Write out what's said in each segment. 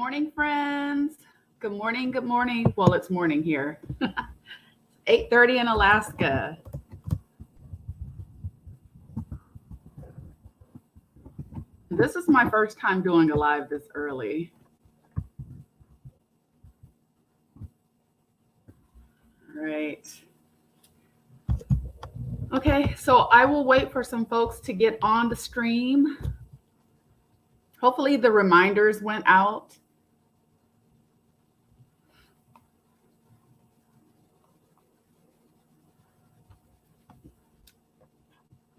morning, friends. Good morning. Good morning. Well, it's morning here. 8:30 in Alaska. This is my first time doing a live this early. All right. Okay, so I will wait for some folks to get on the stream. Hopefully the reminders went out.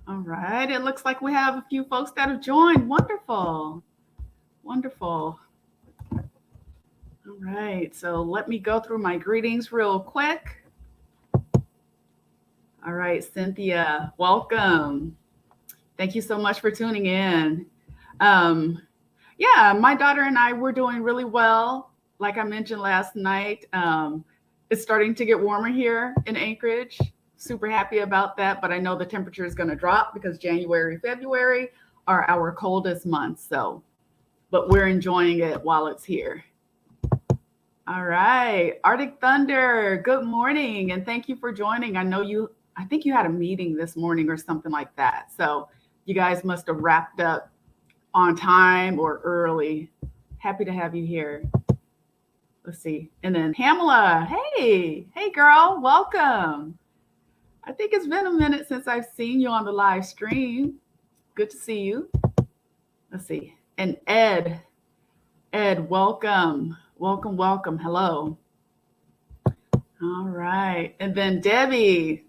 All right, it looks like we have a few folks that have joined. Wonderful. Wonderful. All right, so let me go through my greetings real quick. All right, Cynthia, welcome. Thank you so much for tuning in. Yeah, my daughter and I were doing really well. Like I mentioned last night, it's starting to get warmer here in Anchorage. Super happy about that, but I know the temperature is going to drop because January, February are our coldest months. So, but we're enjoying it while it's here. All right, Arctic Thunder, good morning, and thank you for joining. I think you had a meeting this morning or something like that. So you guys must have wrapped up on time or early. Happy to have you here. Let's see. And then Pamela, hey girl, welcome. I think it's been a minute since I've seen you on the live stream. Good to see you. Let's see. And Ed, welcome. Welcome. Hello. All right. And then Debbie,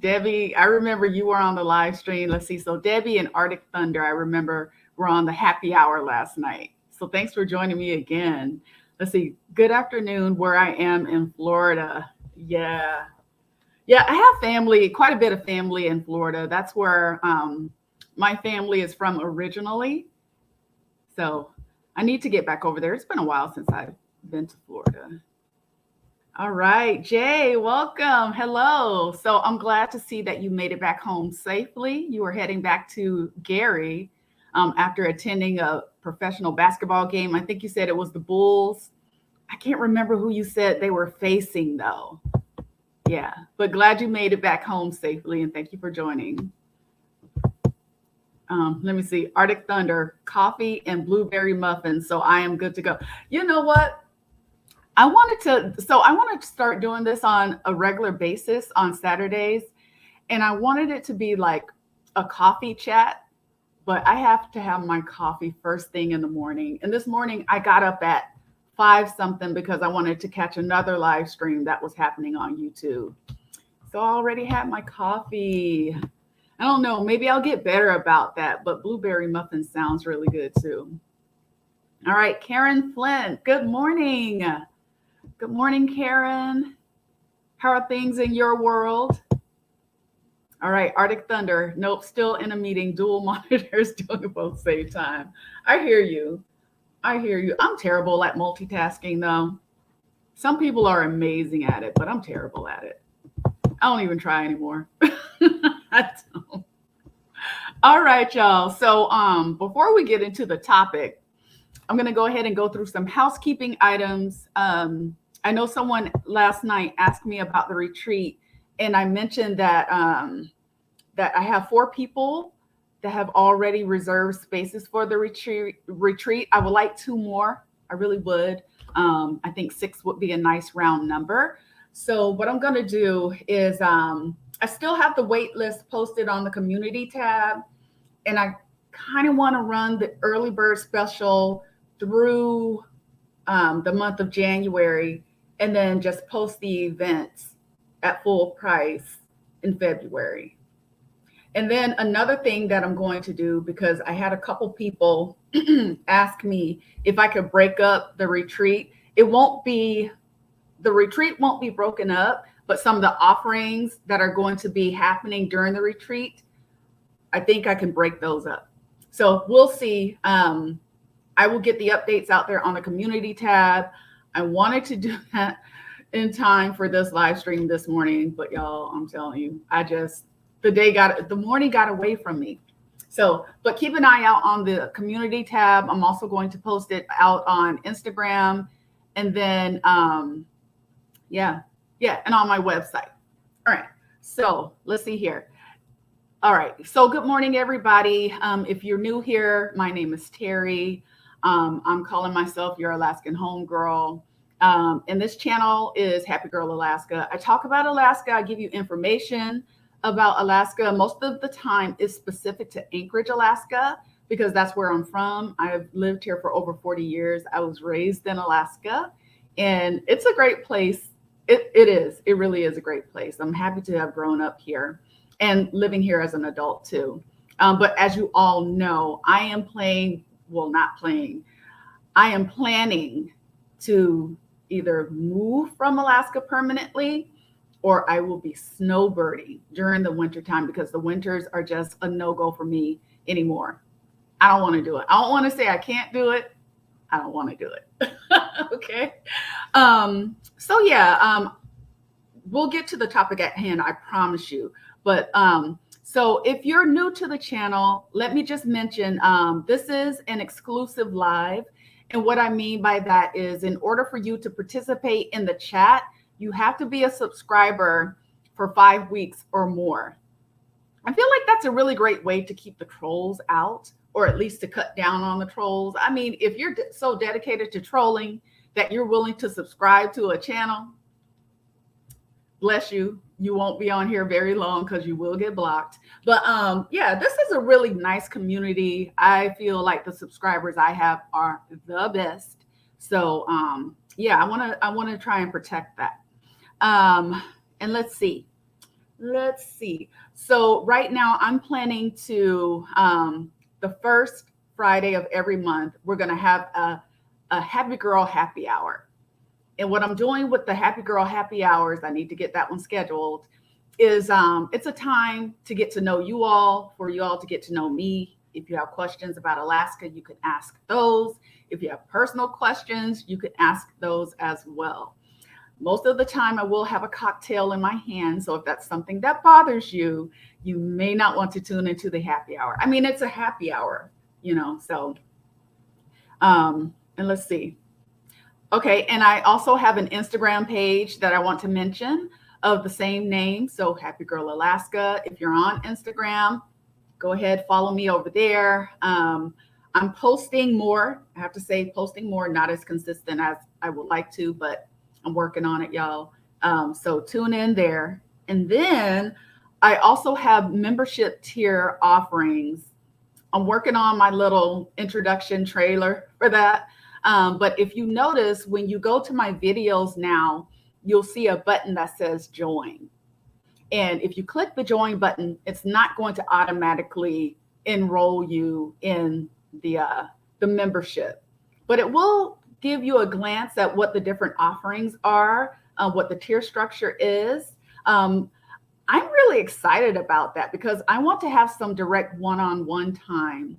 I remember you were on the live stream. Let's see. So Debbie and Arctic Thunder, I remember were on the happy hour last night. So thanks for joining me again. Let's see. Good afternoon where I am in Florida. Yeah, I have family, quite a bit of family in Florida. That's where my family is from originally. So I need to get back over there. It's been a while since I've been to Florida. All right, Jay, welcome. Hello. So I'm glad to see that you made it back home safely. You were heading back to Gary after attending a professional basketball game. I think you said it was the Bulls. I can't remember who you said they were facing, though. Yeah, but glad you made it back home safely, and thank you for joining. Let me see. Arctic Thunder, coffee and blueberry muffins. So I am good to go. You know what? I wanted to start doing this on a regular basis on Saturdays. And I wanted it to be like a coffee chat, but I have to have my coffee first thing in the morning. And this morning I got up at 5 something because I wanted to catch another live stream that was happening on YouTube. So I already had my coffee. I don't know, maybe I'll get better about that, but blueberry muffin sounds really good too. All right, Karen Flint, good morning. Good morning, Karen. How are things in your world? All right, Arctic Thunder. Nope, still in a meeting. Dual monitors doing both same time. I hear you. I'm terrible at multitasking, though. Some people are amazing at it, but I'm terrible at it. I don't even try anymore. I don't. All right, y'all. So before we get into the topic, I'm going to go ahead and go through some housekeeping items. I know someone last night asked me about the retreat, and I mentioned that that I have 4 people that have already reserved spaces for the retreat. I would like 2 more. I really would. I think 6 would be a nice round number. So what I'm going to do is I still have the wait list posted on the community tab, and I kind of want to run the early bird special through the month of January, and then just post the events at full price in February. And then another thing that I'm going to do, because I had a couple people ask me if I could break up the retreat. The retreat won't be broken up, but some of the offerings that are going to be happening during the retreat, I think I can break those up. So we'll see. I will get the updates out there on the community tab. I wanted to do that in time for this live stream this morning, but y'all, I'm telling you, the morning got away from me. So, but keep an eye out on the community tab. I'm also going to post it out on Instagram And then, yeah, and on my website. All right. So let's see here. All right. So good morning, everybody. If you're new here, my name is Terry. I'm calling myself your Alaskan homegirl. And this channel is Happy Girl Alaska. I talk about Alaska. I give you information about Alaska. Most of the time is specific to Anchorage, Alaska, because that's where I'm from. I've lived here for over 40 years. I was raised in Alaska, and it's a great place. It is. It really is a great place. I'm happy to have grown up here and living here as an adult too. But as you all know, I am planning to either move from Alaska permanently, or I will be snowbirding during the winter time, because the winters are just a no-go for me anymore. I don't want to do it. I don't want to say I can't do it. I don't want to do it. Okay. So yeah, we'll get to the topic at hand, I promise you. But so if you're new to the channel, let me just mention, this is an exclusive live. And what I mean by that is, in order for you to participate in the chat, you have to be a subscriber for 5 weeks or more. I feel like that's a really great way to keep the trolls out, or at least to cut down on the trolls. I mean, if you're so dedicated to trolling that you're willing to subscribe to a channel, bless you. You won't be on here very long because you will get blocked. But yeah, this is a really nice community. I feel like the subscribers I have are the best. So yeah, I want to try and protect that. And let's see. So right now I'm planning to, the first Friday of every month, we're going to have a Happy Girl Happy Hour. And what I'm doing with the Happy Girl Happy Hours, I need to get that one scheduled, is it's a time to get to know you all, for you all to get to know me. If you have questions about Alaska, you can ask those. If you have personal questions, you can ask those as well. Most of the time I will have a cocktail in my hand. So if that's something that bothers you, you may not want to tune into the happy hour. I mean, it's a happy hour, you know, so, and let's see. Okay, and I also have an Instagram page that I want to mention of the same name. So Happy Girl Alaska. If you're on Instagram, go ahead, follow me over there. I'm posting more. I have to say, posting more, not as consistent as I would like to, but I'm working on it, y'all. So tune in there. And then I also have membership tier offerings. I'm working on my little introduction trailer for that. But if you notice, when you go to my videos now, you'll see a button that says join. And if you click the join button, it's not going to automatically enroll you in the membership, but it will give you a glance at what the different offerings are, what the tier structure is. I'm really excited about that, because I want to have some direct one-on-one time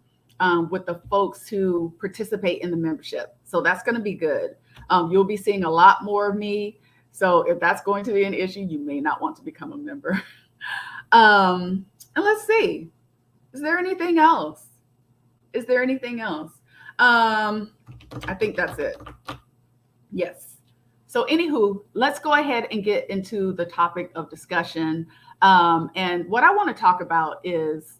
with the folks who participate in the membership. So that's going to be good. You'll be seeing a lot more of me. So if that's going to be an issue, you may not want to become a member. And let's see. Is there anything else? I think that's it. Yes. So anywho, let's go ahead and get into the topic of discussion. And what I want to talk about is,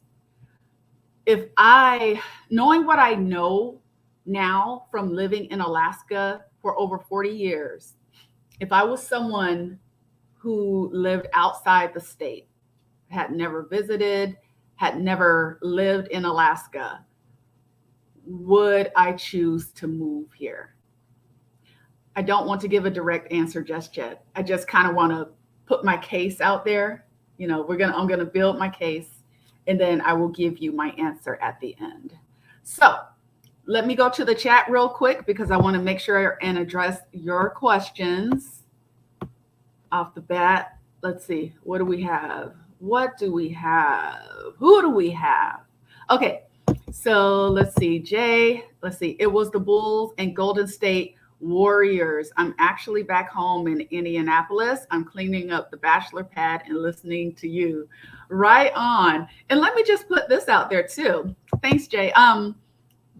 knowing what I know now from living in Alaska for over 40 years, if I was someone who lived outside the state, had never visited, had never lived in Alaska, would I choose to move here? I don't want to give a direct answer just yet. I just kind of want to put my case out there. You know, I'm going to build my case, and then I will give you my answer at the end. So let me go to the chat real quick, because I want to make sure and address your questions off the bat. Let's see. What do we have? Who do we have? Okay. So let's see. Jay, let's see. It was the Bulls and Golden State Warriors. I'm actually back home in Indianapolis. I'm cleaning up the bachelor pad and listening to you. Right on. And let me just put this out there too. Thanks, Jay.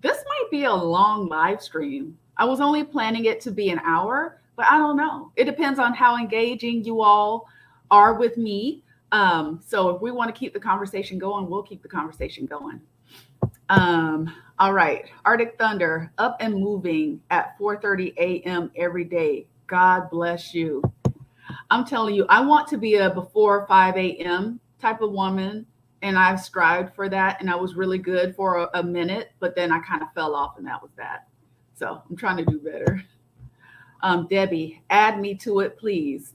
This might be a long live stream. I was only planning it to be an hour, but I don't know. It depends on how engaging you all are with me. So if we want to keep the conversation going, we'll keep the conversation going. All right. Arctic Thunder, up and moving at 4:30 a.m. every day. God bless you. I'm telling you, I want to be a before 5 a.m. type of woman. And I've strived for that. And I was really good for a minute, but then I kind of fell off and that was that. So I'm trying to do better. Debbie, add me to it, please.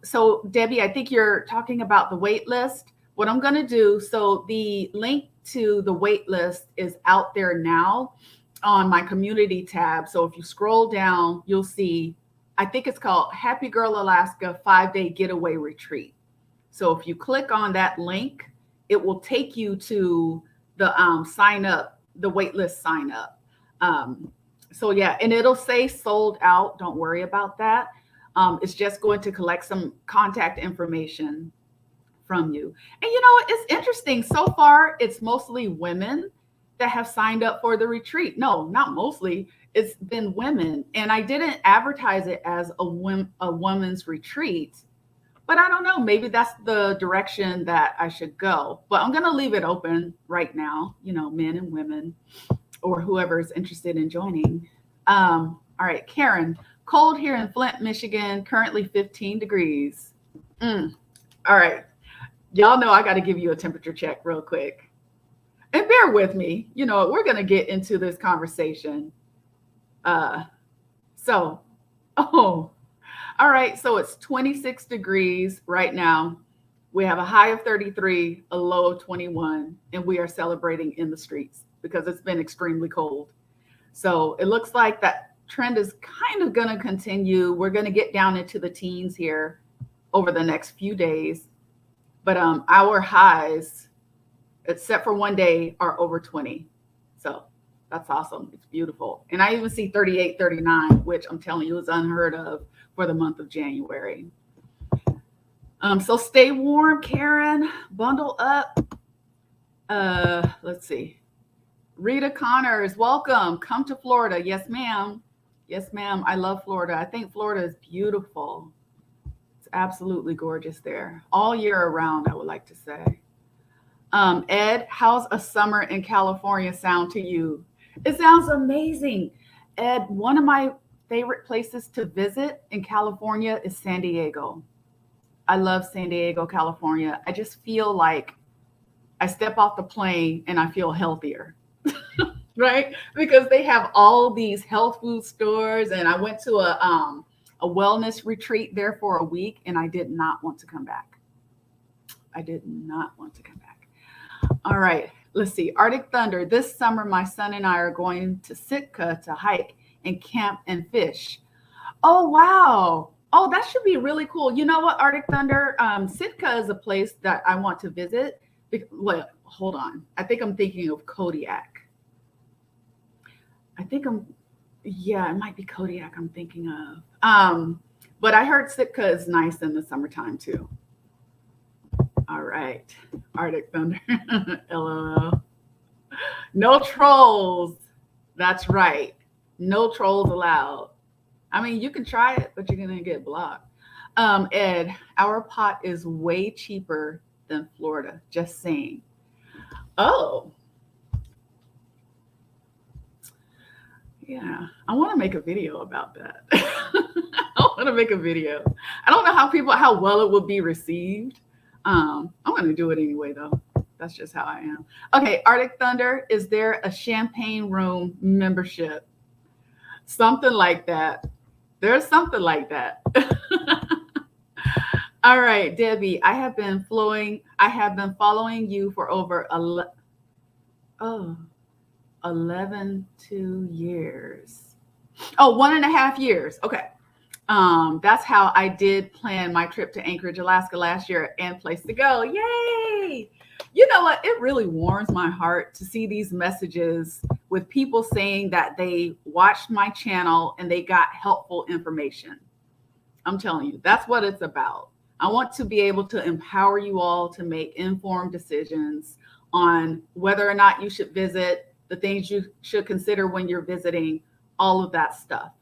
So Debbie, I think you're talking about the wait list. What I'm going to do, so the link to the wait list is out there now on my community tab. So if you scroll down, you'll see, I think it's called Happy Girl Alaska 5-Day Getaway Retreat. So if you click on that link, it will take you to the sign up, the waitlist sign up. So yeah, and it'll say sold out. Don't worry about that. It's just going to collect some contact information from you. And you know, it's interesting. So far, it's mostly women that have signed up for the retreat. No, not mostly. It's been women. And I didn't advertise it as a women's retreat. But I don't know, maybe that's the direction that I should go. But I'm going to leave it open right now, you know, men and women or whoever is interested in joining. All right, Karen, cold here in Flint, Michigan, currently 15 degrees. All right, y'all know I got to give you a temperature check real quick. And bear with me, you know, we're going to get into this conversation. All right, so it's 26 degrees right now. We have a high of 33, a low of 21, and we are celebrating in the streets because it's been extremely cold. So it looks like that trend is kind of going to continue. We're going to get down into the teens here over the next few days. But our highs, except for one day, are over 20. So that's awesome. It's beautiful. And I even see 38, 39, which I'm telling you is unheard of for the month of January. So stay warm, Karen. Bundle up. Let's see. Rita Connors, welcome. Come to Florida. Yes, ma'am. Yes, ma'am. I love Florida. I think Florida is beautiful. It's absolutely gorgeous there. All year around, I would like to say. Ed, how's a summer in California sound to you? It sounds amazing. Ed, one of my favorite places to visit in California is San Diego. I love San Diego, California. I just feel like I step off the plane and I feel healthier, right? Because they have all these health food stores. And I went to a wellness retreat there for a week and I did not want to come back. I did not want to come back. All right, let's see. Arctic Thunder. This summer, my son and I are going to Sitka to hike and camp and fish. Oh, wow. Oh, that should be really cool. You know what, Arctic Thunder? Sitka is a place that I want to visit. Well, hold on. I think I'm thinking of Kodiak. Yeah, it might be Kodiak I'm thinking of. But I heard Sitka is nice in the summertime too. All right, Arctic Thunder, LOL. No trolls. That's right. No trolls allowed. I mean, you can try it, but you're going to get blocked. Ed, our pot is way cheaper than Florida. Just saying. Oh. Yeah, I want to make a video about that. I want to make a video. I don't know how well it will be received. I'm going to do it anyway, though. That's just how I am. Okay, Arctic Thunder, is there a champagne room membership? Something like that. There's something like that. All right, Debbie, I have been following you for over 11 years. Oh, 1.5 years. Okay. That's how I did plan my trip to Anchorage, Alaska last year and place to go. Yay! You know what? It really warms my heart to see these messages with people saying that they watched my channel and they got helpful information. I'm telling you, that's what it's about. I want to be able to empower you all to make informed decisions on whether or not you should visit, the things you should consider when you're visiting, all of that stuff.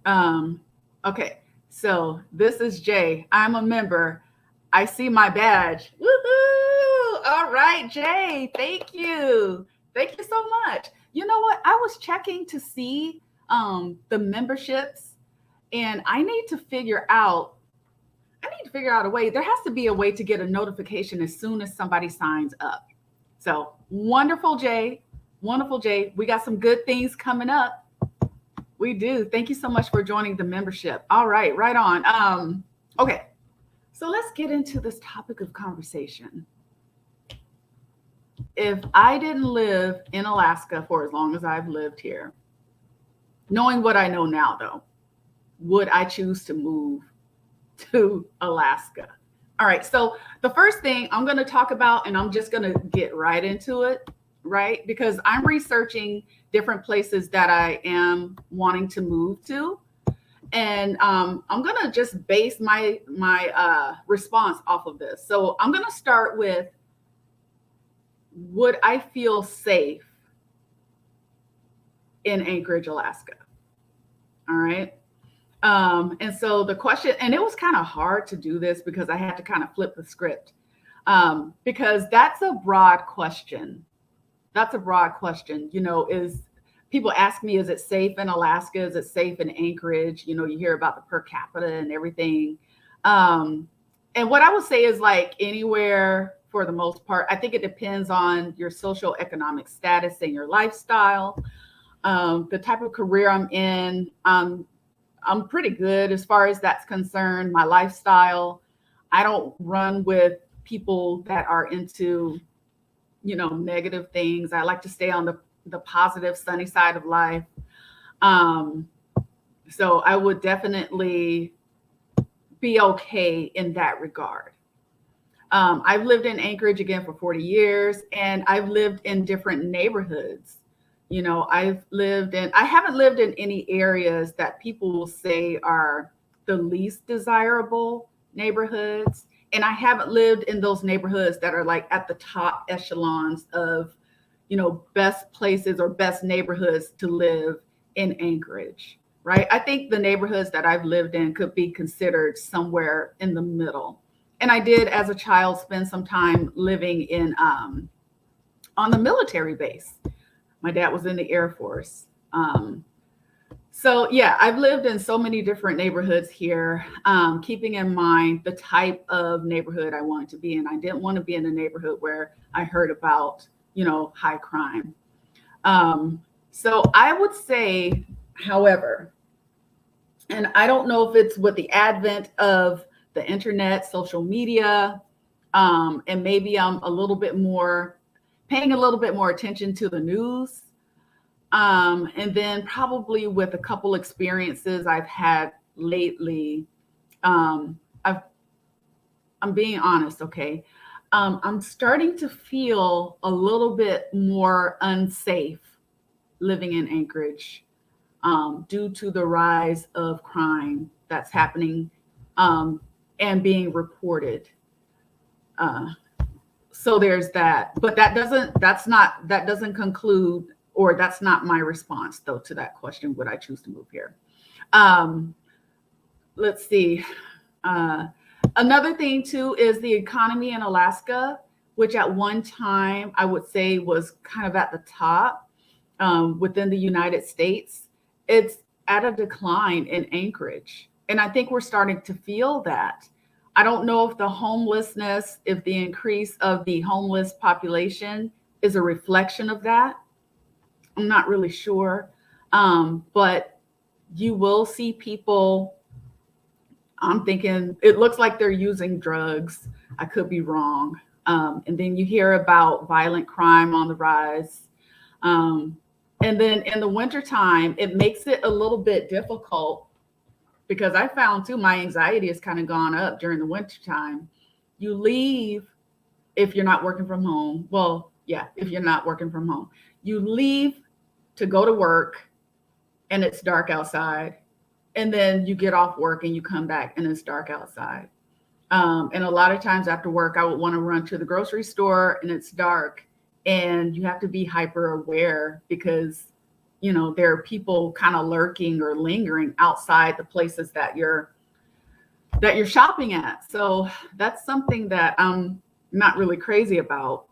Um, okay, so this is Jay. I'm a member. I see my badge. Woohoo! All right, Jay. Thank you. Thank you so much. You know what? I was checking to see the memberships, and I need to figure out a way. There has to be a way to get a notification as soon as somebody signs up. So wonderful, Jay. Wonderful, Jay. We got some good things coming up. We do. Thank you so much for joining the membership. All right, right on. Okay, so let's get into this topic of conversation. If I didn't live in Alaska for as long as I've lived here, knowing what I know now, though, would I choose to move to Alaska? All right, so the first thing I'm going to talk about, and I'm just going to get right into it, right? Because I'm researching different places that I am wanting to move to. And I'm going to just base my response off of this. So I'm going to start with, would I feel safe in Anchorage, Alaska? All right. And so the question, and it was kind of hard to do this because I had to kind of flip the script, because that's a broad question. That's a broad question. You know, people ask me, is it safe in Alaska? Is it safe in Anchorage? You know, you hear about the per capita and everything. And what I would say is, like, anywhere for the most part, I think it depends on your social economic status and your lifestyle, the type of career I'm in. I'm pretty good as far as that's concerned. My lifestyle, I don't run with people that are into, you know, negative things. I like to stay on the positive, sunny side of life. So I would definitely be okay in that regard. I've lived in Anchorage again for 40 years, and I've lived in different neighborhoods. You know, I haven't lived in any areas that people will say are the least desirable neighborhoods. And I haven't lived in those neighborhoods that are like at the top echelons of, you know, best places or best neighborhoods to live in Anchorage, right? I think the neighborhoods that I've lived in could be considered somewhere in the middle. And I did, as a child, spend some time living in on the military base. My dad was in the Air Force. So yeah, I've lived in so many different neighborhoods here, keeping in mind the type of neighborhood I wanted to be in. I didn't want to be in a neighborhood where I heard about, you know, high crime. So I would say, however, and I don't know if it's with the advent of the internet, social media, and maybe I'm paying a little bit more attention to the news. And then probably with a couple experiences I've had lately, I'm being honest, okay? I'm starting to feel a little bit more unsafe living in Anchorage, due to the rise of crime that's happening, and being reported. So there's that, but that doesn't conclude, or that's not my response though to that question. Would I choose to move here? Let's see. Another thing too is the economy in Alaska, which at one time I would say was kind of at the top, within the United States. It's at a decline in Anchorage. And I think we're starting to feel that. I don't know if if the increase of the homeless population is a reflection of that. I'm not really sure. But you will see people, I'm thinking, it looks like they're using drugs. I could be wrong. And then you hear about violent crime on the rise. And then in the wintertime, it makes it a little bit difficult, because I found too, my anxiety has kind of gone up during the wintertime. You leave if you're not working from home. Well, yeah, if you're not working from home, you leave to go to work and it's dark outside. And then you get off work and you come back and it's dark outside. And a lot of times after work, I would want to run to the grocery store and it's dark, and you have to be hyper aware because, there are people kind of lurking or lingering outside the places that you're shopping at. So that's something that I'm not really crazy about.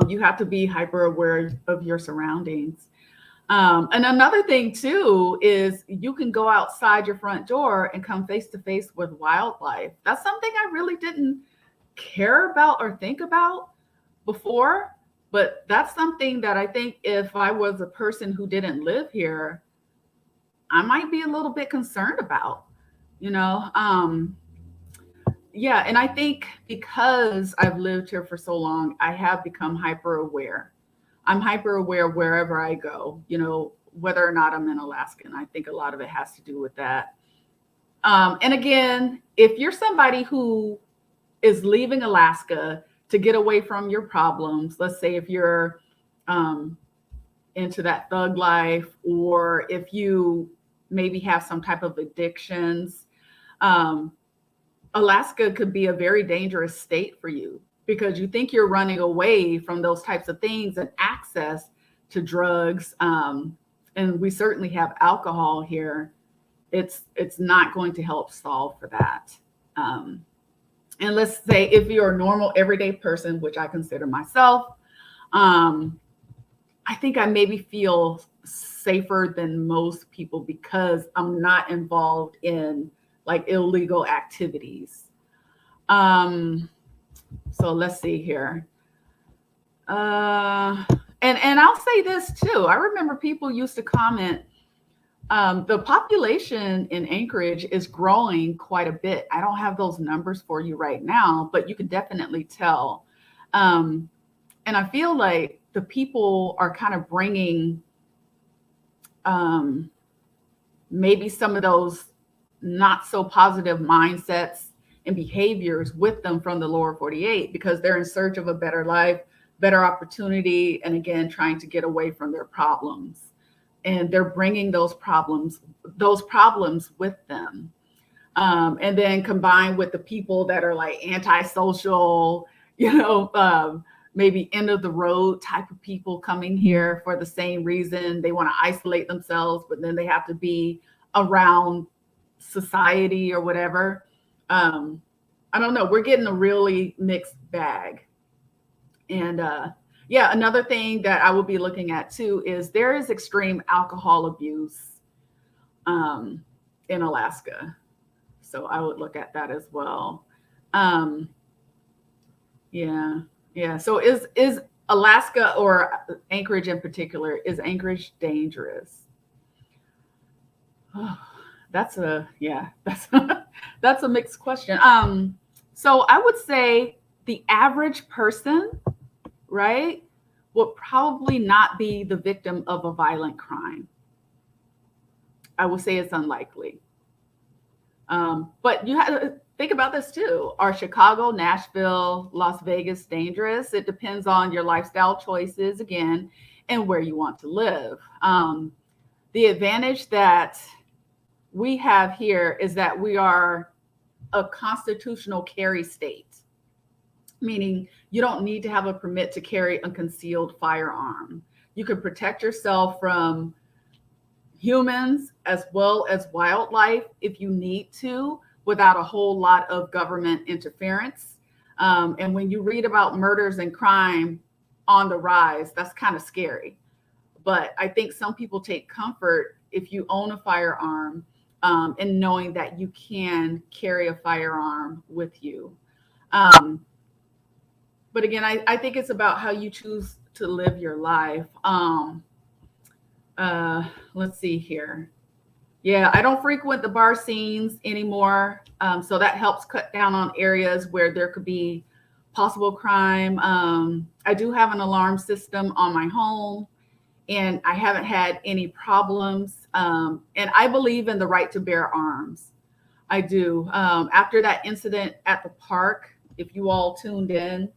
You have to be hyper aware of your surroundings. And another thing too is you can go outside your front door and come face to face with wildlife. That's something I really didn't care about or think about before, but that's something that I think if I was a person who didn't live here, I might be a little bit concerned about, you know. Yeah, and I think because I've lived here for so long, I have become hyper aware. I'm hyper aware wherever I go, whether or not I'm in Alaska. And I think a lot of it has to do with that. And again, if you're somebody who is leaving Alaska to get away from your problems, let's say if you're into that thug life, or if you maybe have some type of addictions, um, Alaska could be a very dangerous state for you because you think you're running away from those types of things and access to drugs. And we certainly have alcohol here. It's not going to help solve for that. And let's say if you're a normal everyday person, which I consider myself, I think I maybe feel safer than most people because I'm not involved in like illegal activities. So let's see here. And I'll say this too. I remember people used to comment, the population in Anchorage is growing quite a bit. I don't have those numbers for you right now, but you can definitely tell. And I feel like the people are kind of bringing maybe some of those not so positive mindsets and behaviors with them from the lower 48 because they're in search of a better life, better opportunity, and again, trying to get away from their problems. And they're bringing those problems with them. And then combined with the people that are like antisocial, maybe end of the road type of people coming here for the same reason. They want to isolate themselves, but then they have to be around society or whatever. I don't know. We're getting a really mixed bag. And yeah, another thing that I will be looking at too is there is extreme alcohol abuse in Alaska. So I would look at that as well. Yeah. Yeah. So is Alaska or Anchorage in particular, is Anchorage dangerous? Oh, that's a that's a mixed question. So I would say the average person, right, would probably not be the victim of a violent crime. I would say it's unlikely. But you have to think about this too. Are Chicago, Nashville, Las Vegas dangerous? It depends on your lifestyle choices again and where you want to live. The advantage that we have here is that we are a constitutional carry state, meaning you don't need to have a permit to carry a concealed firearm. You can protect yourself from humans as well as wildlife if you need to without a whole lot of government interference. And when you read about murders and crime on the rise, that's kind of scary. But I think some people take comfort if you own a firearm and knowing that you can carry a firearm with you. But again, I think it's about how you choose to live your life. Let's see here. Yeah, I don't frequent the bar scenes anymore. So that helps cut down on areas where there could be possible crime. I do have an alarm system on my home, and I haven't had any problems. And I believe in the right to bear arms. I do. After that incident at the park, if you all tuned in,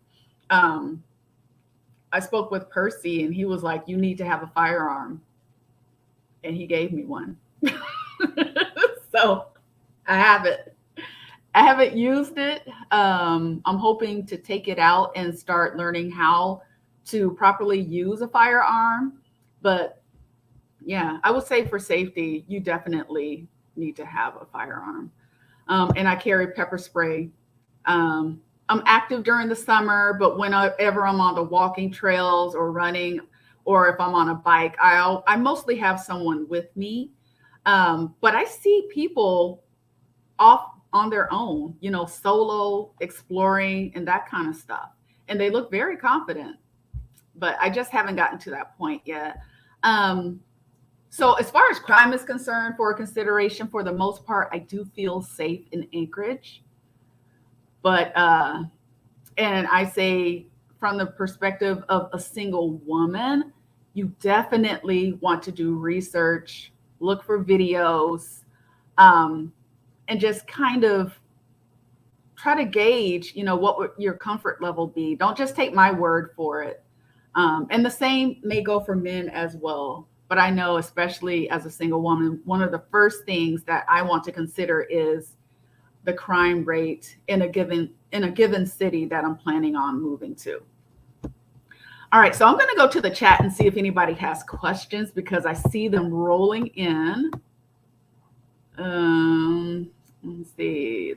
I spoke with Percy, and he was like, "You need to have a firearm." And he gave me one. So I have it. I haven't used it. I'm hoping to take it out and start learning how to properly use a firearm. But Yeah, I would say for safety, you definitely need to have a firearm. And I carry pepper spray. I'm active during the summer, but whenever I'm on the walking trails or running, or if I'm on a bike, I mostly have someone with me. But I see people off on their own, solo exploring and that kind of stuff, and they look very confident. But I just haven't gotten to that point yet. Um, so as far as crime is concerned, for consideration, for the most part, I do feel safe in Anchorage. But and I say from the perspective of a single woman, you definitely want to do research, look for videos, um, and just kind of try to gauge, what would your comfort level be. Don't just take my word for it. And the same may go for men as well. But I know, especially as a single woman, one of the first things that I want to consider is the crime rate in a given city that I'm planning on moving to. All right, so I'm going to go to the chat and see if anybody has questions because I see them rolling in. Let's see.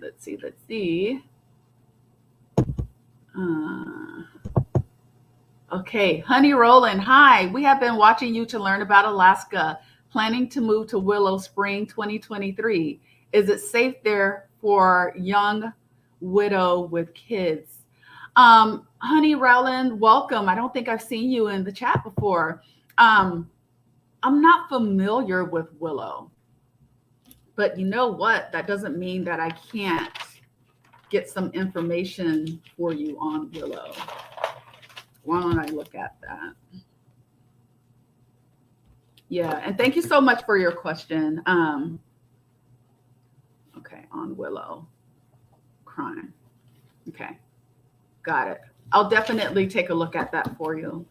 Okay, Honey Roland, hi. We have been watching you to learn about Alaska, planning to move to Willow Spring 2023. Is it safe there for young widow with kids? Honey Roland, welcome. I don't think I've seen you in the chat before. I'm not familiar with Willow, but you know what? That doesn't mean that I can't get some information for you on Willow. Why don't I look at that? Yeah, and thank you so much for your question. Okay, on Willow crime. Okay, got it. I'll definitely take a look at that for you.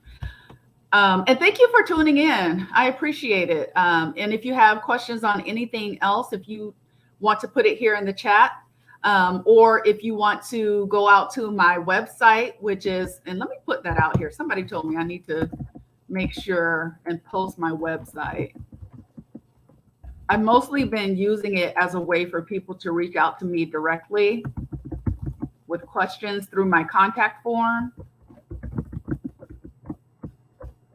And thank you for tuning in. I appreciate it. And if you have questions on anything else, if you want to put it here in the chat, or if you want to go out to my website, which is, and let me put that out here. Somebody told me I need to make sure and post my website. I've mostly been using it as a way for people to reach out to me directly with questions through my contact form.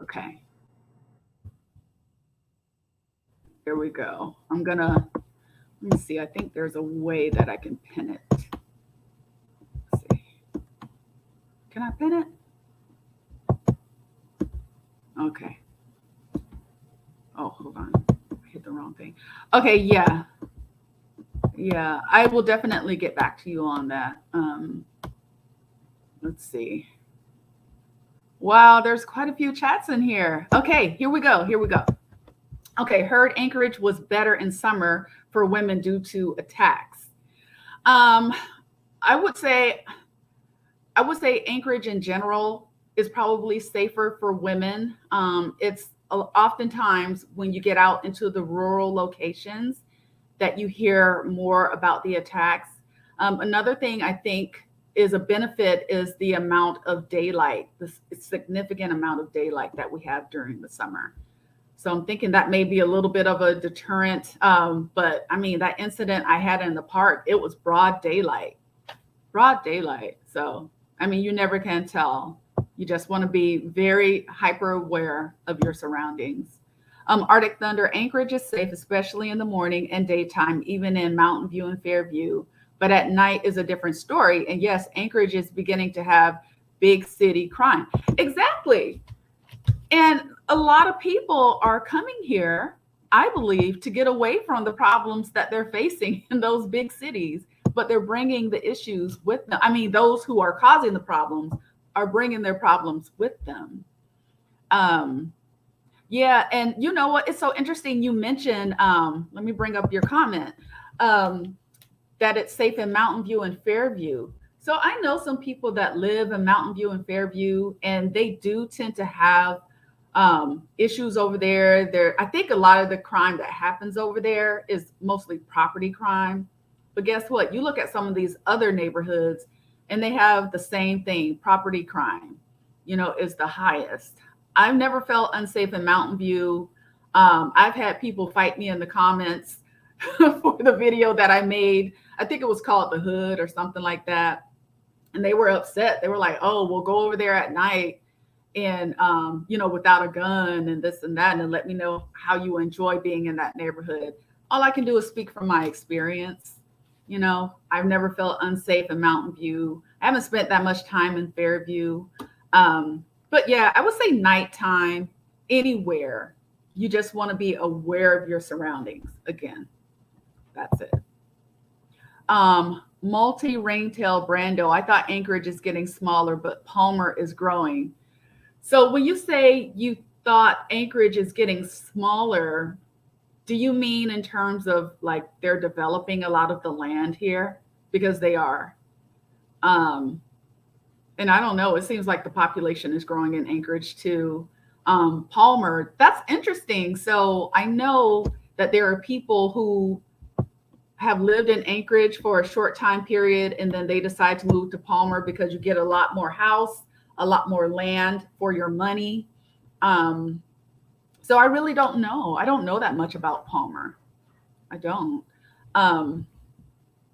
Okay. Here we go. Let me see. I think there's a way that I can pin it. Let's see. Can I pin it? Okay. Oh, hold on. I hit the wrong thing. Okay, yeah. Yeah, I will definitely get back to you on that. Let's see. Wow, there's quite a few chats in here. Okay, here we go. Okay, heard Anchorage was better in summer for women due to attacks. I would say Anchorage in general is probably safer for women. It's oftentimes when you get out into the rural locations that you hear more about the attacks. Another thing I think is a benefit is the amount of daylight, the significant amount of daylight that we have during the summer. So I'm thinking that may be a little bit of a deterrent. But I mean, that incident I had in the park, it was broad daylight. So, I mean, you never can tell. You just want to be very hyper aware of your surroundings. Arctic Thunder, Anchorage is safe, especially in the morning and daytime, even in Mountain View and Fairview. But at night is a different story. And yes, Anchorage is beginning to have big city crime. Exactly. And a lot of people are coming here, I believe, to get away from the problems that they're facing in those big cities, but they're bringing the issues with them. I mean, those who are causing the problems are bringing their problems with them. Yeah, and you know what? It's so interesting you mentioned, let me bring up your comment, that it's safe in Mountain View and Fairview. So I know some people that live in Mountain View and Fairview, and they do tend to have issues over there. I think a lot of the crime that happens over there is mostly property crime. But guess what? You look at some of these other neighborhoods and they have the same thing. Property crime, is the highest. I've never felt unsafe in Mountain View. I've had people fight me in the comments for the video that I made. I think it was called The Hood or something like that. And they were upset. They were like, oh, we'll go over there at night and, without a gun and this and that, and let me know how you enjoy being in that neighborhood. All I can do is speak from my experience. I've never felt unsafe in Mountain View. I haven't spent that much time in Fairview. But yeah, I would say nighttime, anywhere. You just want to be aware of your surroundings. Again, that's it. Multi-ringtail Brando. I thought Anchorage is getting smaller, but Palmer is growing. So when you say you thought Anchorage is getting smaller, do you mean in terms of like they're developing a lot of the land here? Because they are. And I don't know, it seems like the population is growing in Anchorage too. Palmer, that's interesting. So I know that there are people who have lived in Anchorage for a short time period, and then they decide to move to Palmer because you get a lot more house, a lot more land for your money. So I really don't know. I don't know that much about Palmer. I don't.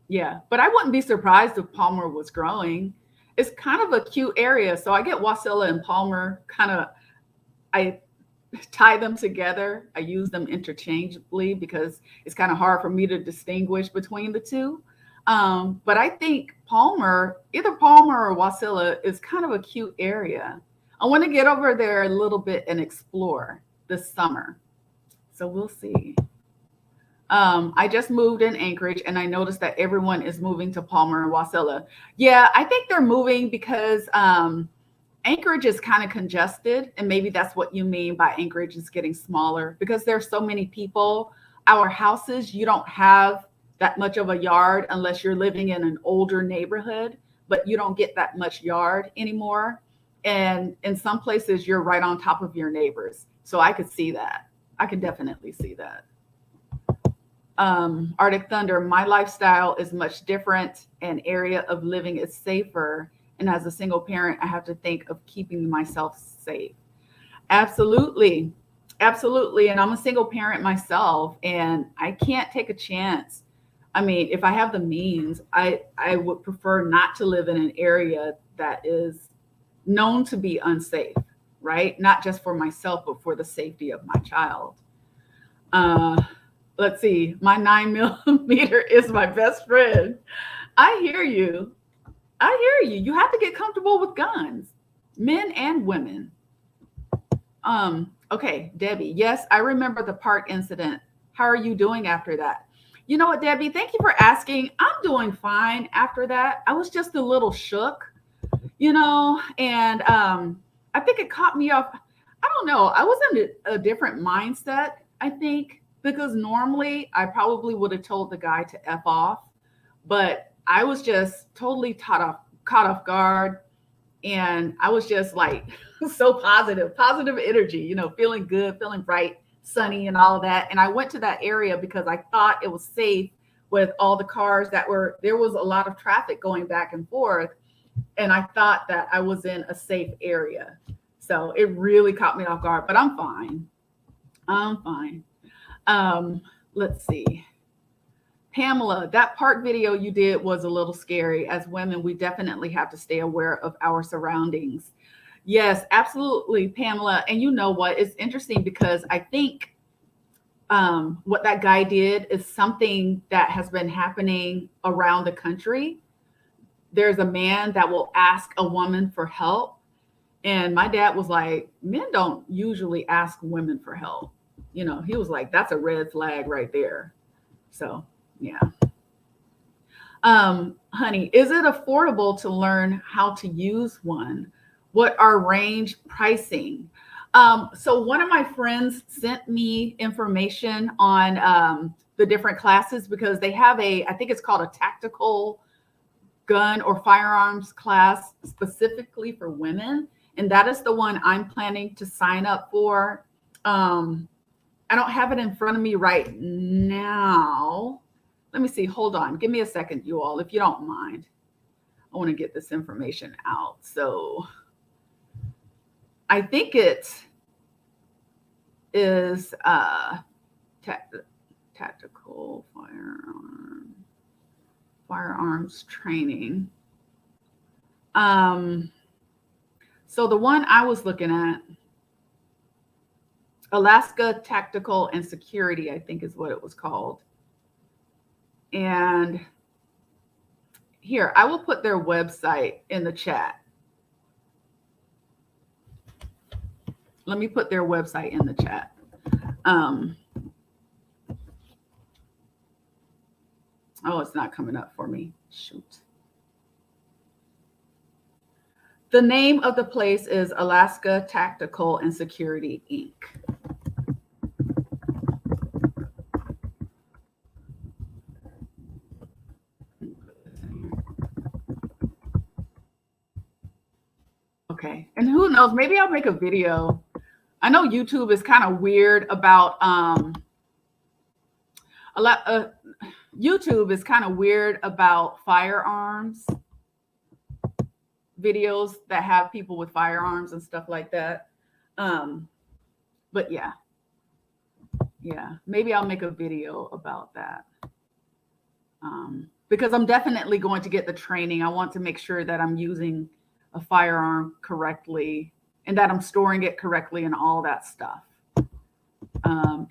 Yeah, but I wouldn't be surprised if Palmer was growing. It's kind of a cute area. So I get Wasilla and Palmer I tie them together. I use them interchangeably because it's kind of hard for me to distinguish between the two. But I think either Palmer or Wasilla is kind of a cute area. I want to get over there a little bit and explore this summer. So we'll see. I just moved in Anchorage and I noticed that everyone is moving to Palmer and Wasilla. Yeah, I think they're moving because Anchorage is kind of congested, and maybe that's what you mean by Anchorage is getting smaller because there's so many people. Our houses, you don't have that much of a yard unless you're living in an older neighborhood, but you don't get that much yard anymore. And in some places, you're right on top of your neighbors. So I could see that. I could definitely see that. Arctic Thunder, my lifestyle is much different and area of living is safer. And as a single parent, I have to think of keeping myself safe. Absolutely. Absolutely. And I'm a single parent myself, and I can't take a chance. I mean, if I have the means, I would prefer not to live in an area that is known to be unsafe, right? Not just for myself, but for the safety of my child. Let's see. My 9mm is my best friend. I hear you. You have to get comfortable with guns, men and women. Okay, Debbie. Yes, I remember the park incident. How are you doing after that? You know what, Debbie? Thank you for asking. I'm doing fine after that. I was just a little shook, and I think it caught me off. I don't know. I was in a different mindset, I think, because normally I probably would have told the guy to F off, but I was just totally caught off guard. And I was just like so positive energy, feeling good, feeling bright, sunny and all of that. And I went to that area because I thought it was safe with all the cars there was a lot of traffic going back and forth. And I thought that I was in a safe area. So it really caught me off guard, but I'm fine. Let's see. Pamela, that park video you did was a little scary. As women, we definitely have to stay aware of our surroundings. Yes, absolutely, Pamela. And you know what? It's interesting because I think what that guy did is something that has been happening around the country. There's a man that will ask a woman for help. And my dad was like, men don't usually ask women for help. He was like, that's a red flag right there. So yeah. Honey, is it affordable to learn how to use one? What are range pricing? So one of my friends sent me information on the different classes because they have I think it's called a tactical gun or firearms class specifically for women. And that is the one I'm planning to sign up for. I don't have it in front of me right now. Let me see. Hold on. Give me a second, you all, if you don't mind. I want to get this information out. So I think it's is tactical firearms training. So the one I was looking at, Alaska Tactical and Security, I think is what it was called. And here, I will put their website in the chat. Let me put their website in the chat. Oh, it's not coming up for me. Shoot. The name of the place is Alaska Tactical and Security, Inc. Okay. And who knows, maybe I'll make a video. I know YouTube is kind of weird about YouTube is kind of weird about firearms videos that have people with firearms and stuff like that. But yeah, maybe I'll make a video about that. Because I'm definitely going to get the training. I want to make sure that I'm using a firearm correctly and that I'm storing it correctly and all that stuff.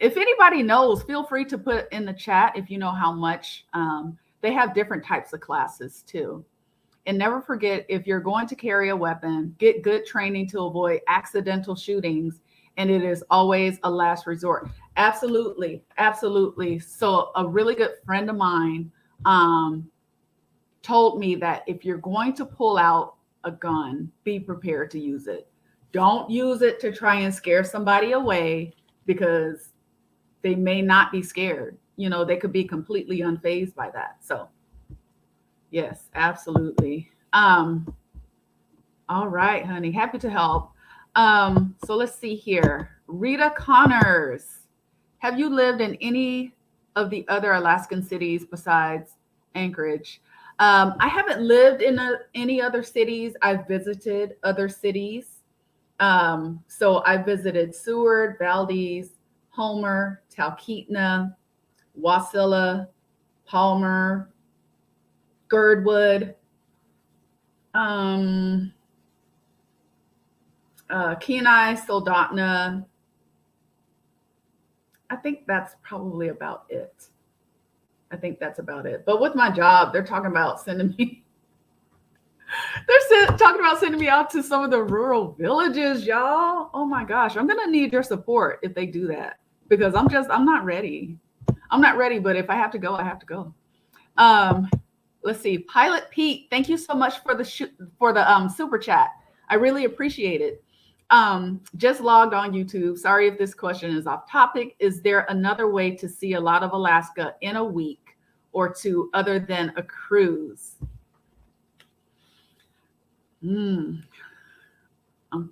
If anybody knows, feel free to put in the chat if you know how much. They have different types of classes too. And never forget, if you're going to carry a weapon, get good training to avoid accidental shootings. And it is always a last resort. Absolutely. Absolutely. So a really good friend of mine told me that if you're going to pull out a gun, be prepared to use it. Don't use it to try and scare somebody away, because they may not be scared. You know, they could be completely unfazed by that. So yes, absolutely. All right, honey, happy to help. So let's see here. Rita Connors, have you lived in any of the other Alaskan cities besides Anchorage? I haven't lived in any other cities. I've visited other cities. So I visited Seward, Valdez, Homer, Talkeetna, Wasilla, Palmer, Girdwood, Kenai, Soldotna. I think that's probably about it. But with my job, they're talking about sending me out to some of the rural villages, y'all. Oh my gosh, I'm gonna need your support if they do that, because I'm not ready. But if I have to go, I have to go. Let's see, Pilot Pete, thank you so much for the super chat. I really appreciate it. Just logged on YouTube. Sorry if this question is off topic. Is there another way to see a lot of Alaska in a week or two other than a cruise? I'm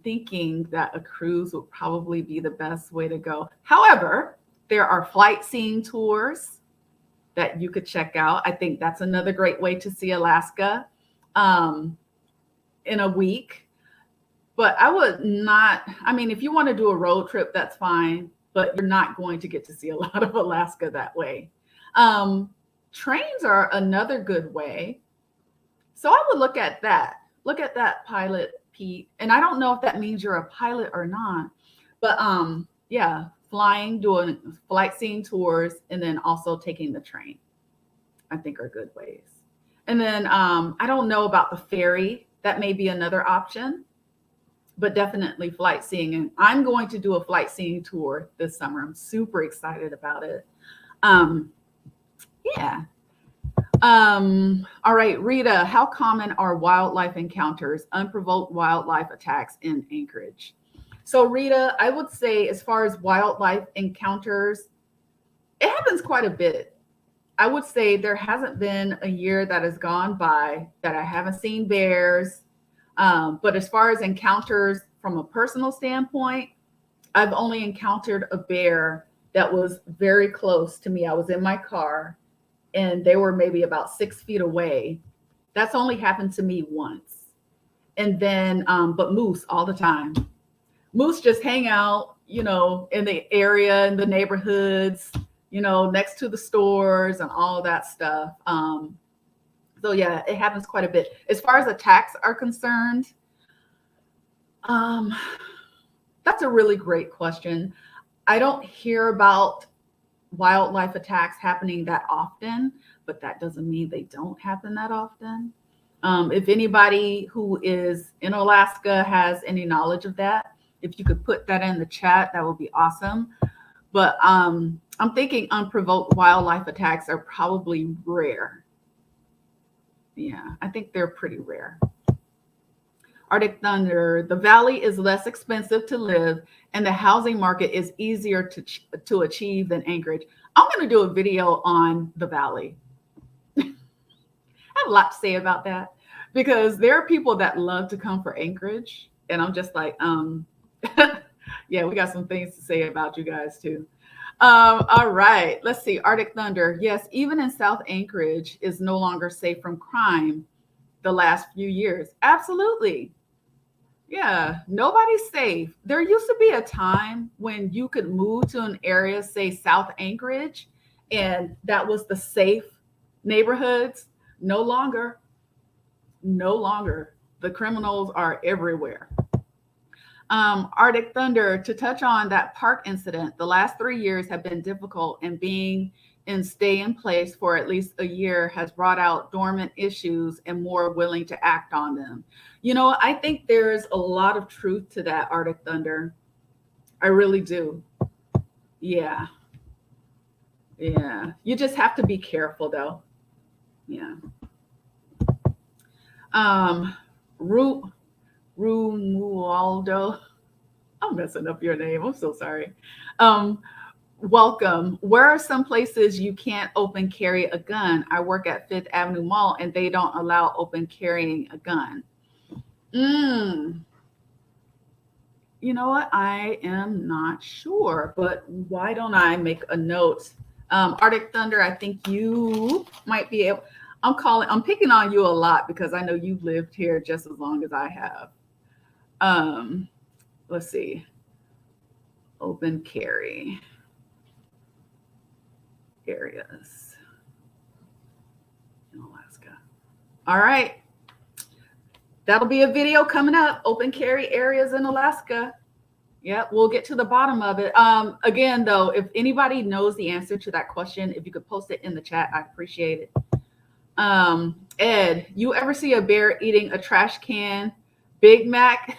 thinking that a cruise would probably be the best way to go. However, there are flight seeing tours that you could check out. I think that's another great way to see Alaska in a week. But I would not, I mean, if you want to do a road trip, that's fine, but you're not going to get to see a lot of Alaska that way. Trains are another good way. So I would look at that. Look at that, Pilot Pete. And I don't know if that means you're a pilot or not, but yeah, flying, doing flight seeing tours, and then also taking the train, I think are good ways. And then I don't know about the ferry. That may be another option, but definitely flight seeing. And I'm going to do a flight seeing tour this summer. I'm super excited about it. Yeah. All right, Rita, how common are wildlife encounters, unprovoked wildlife attacks in Anchorage? So Rita, I would say as far as wildlife encounters, it happens quite a bit. I would say there hasn't been a year that has gone by that I haven't seen bears. But as far as encounters from a personal standpoint, I've only encountered a bear that was very close to me. I was in my car and they were maybe about 6 feet away. That's only happened to me once. And then, but moose all the time. Moose just hang out in the area, in the neighborhoods, next to the stores and all of that stuff. So yeah, it happens quite a bit. As far as attacks are concerned, um, that's a really great question. I don't hear about wildlife attacks happening that often, but that doesn't mean they don't happen that often. If anybody who is in Alaska has any knowledge of that, if you could put that in the chat, that would be awesome. But I'm thinking unprovoked wildlife attacks are probably rare. Yeah, I think they're pretty rare. Arctic Thunder, the valley is less expensive to live and the housing market is easier to achieve than Anchorage. I'm going to do a video on the valley. I have a lot to say about that because there are people that love to come for Anchorage. And I'm just like, yeah, we got some things to say about you guys too. All right, let's see. Arctic Thunder. Yes, even in South Anchorage is no longer safe from crime the last few years. Absolutely. Yeah, nobody's safe. There used to be a time when you could move to an area, say South Anchorage, and that was the safe neighborhoods. No longer. No longer. The criminals are everywhere. Arctic Thunder, to touch on that park incident, the last 3 years have been difficult, and being in stay in place for at least a year has brought out dormant issues and more willing to act on them. I think there's a lot of truth to that, Arctic Thunder. I really do. Yeah. Yeah. You just have to be careful though. Yeah. Romualdo. I'm messing up your name. I'm so sorry. Welcome. Where are some places you can't open carry a gun? I work at Fifth Avenue Mall and they don't allow open carrying a gun. You know what? I am not sure, but why don't I make a note? Arctic Thunder, I think you might be able. I'm picking on you a lot because I know you've lived here just as long as I have. Let's see. Open carry areas in Alaska. All right. That'll be a video coming up. Open carry areas in Alaska. Yep, we'll get to the bottom of it. Again, though, if anybody knows the answer to that question, if you could post it in the chat, I appreciate it. Ed, you ever see a bear eating a trash can Big Mac?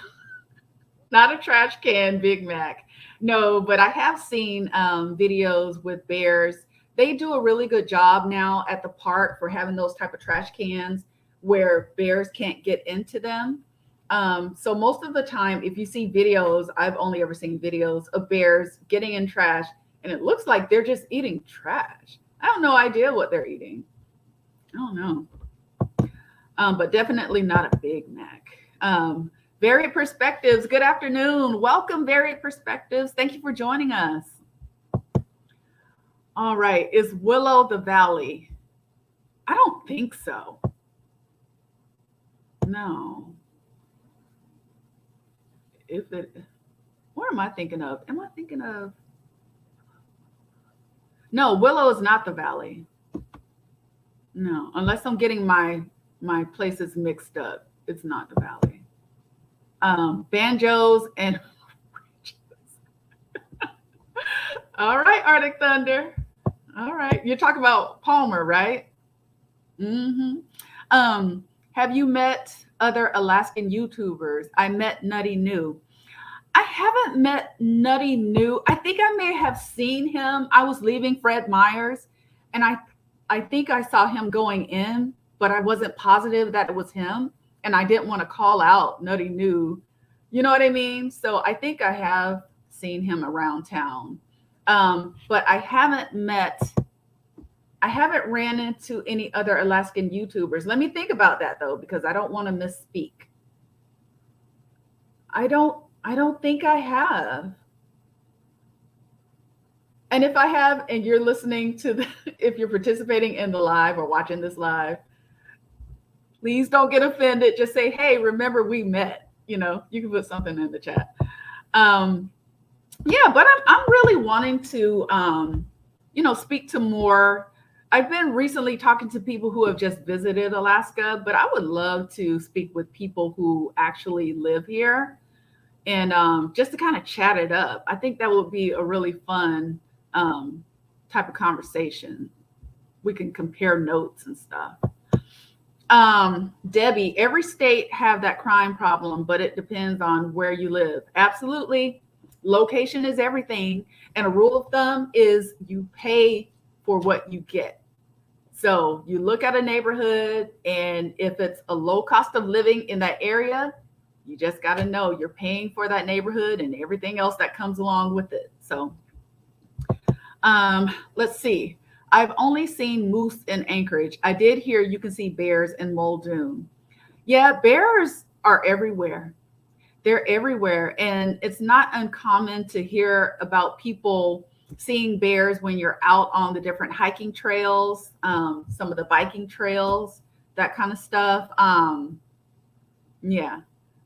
Not a trash can Big Mac. No, but I have seen videos with bears. They do a really good job now at the park for having those type of trash cans where bears can't get into them. So most of the time, if you see videos, I've only ever seen videos of bears getting in trash, and it looks like they're just eating trash. I have no idea what they're eating. I don't know. But definitely not a Big Mac. Varied Perspectives, good afternoon. Welcome, Varied Perspectives. Thank you for joining us. All right, is Willow the Valley? I don't think so. No. Where am I thinking of? Am I thinking of? No, Willow is not the valley. No, unless I'm getting my places mixed up. It's not the valley. Banjos and all right, Arctic Thunder. All right, you're talking about Palmer, right? Have you met other Alaskan YouTubers? I met Nutty New. I haven't met Nutty New. I think I may have seen him. I was leaving Fred Meyer's, and I think I saw him going in, but I wasn't positive that it was him, and I didn't want to call out Nutty New. You know what I mean? So I think I have seen him around town, but I haven't ran into any other Alaskan YouTubers. Let me think about that though, because I don't want to misspeak. I don't think I have. And if I have, and you're listening to if you're participating in the live or watching this live, please don't get offended. Just say, hey, remember we met. You can put something in the chat. Yeah, but I'm really wanting to speak to more. I've been recently talking to people who have just visited Alaska, but I would love to speak with people who actually live here and just to kind of chat it up. I think that would be a really fun um, type of conversation. We can compare notes and stuff. Debbie, every state have that crime problem, but it depends on where you live. Absolutely. Location is everything. And a rule of thumb is you pay for what you get. So you look at a neighborhood, and if it's a low cost of living in that area, you just got to know you're paying for that neighborhood and everything else that comes along with it. So let's see. I've only seen moose in Anchorage. I did hear you can see bears in Muldoon. Yeah, bears are everywhere. They're everywhere. And it's not uncommon to hear about people seeing bears when you're out on the different hiking trails, some of the biking trails, that kind of stuff. Yeah.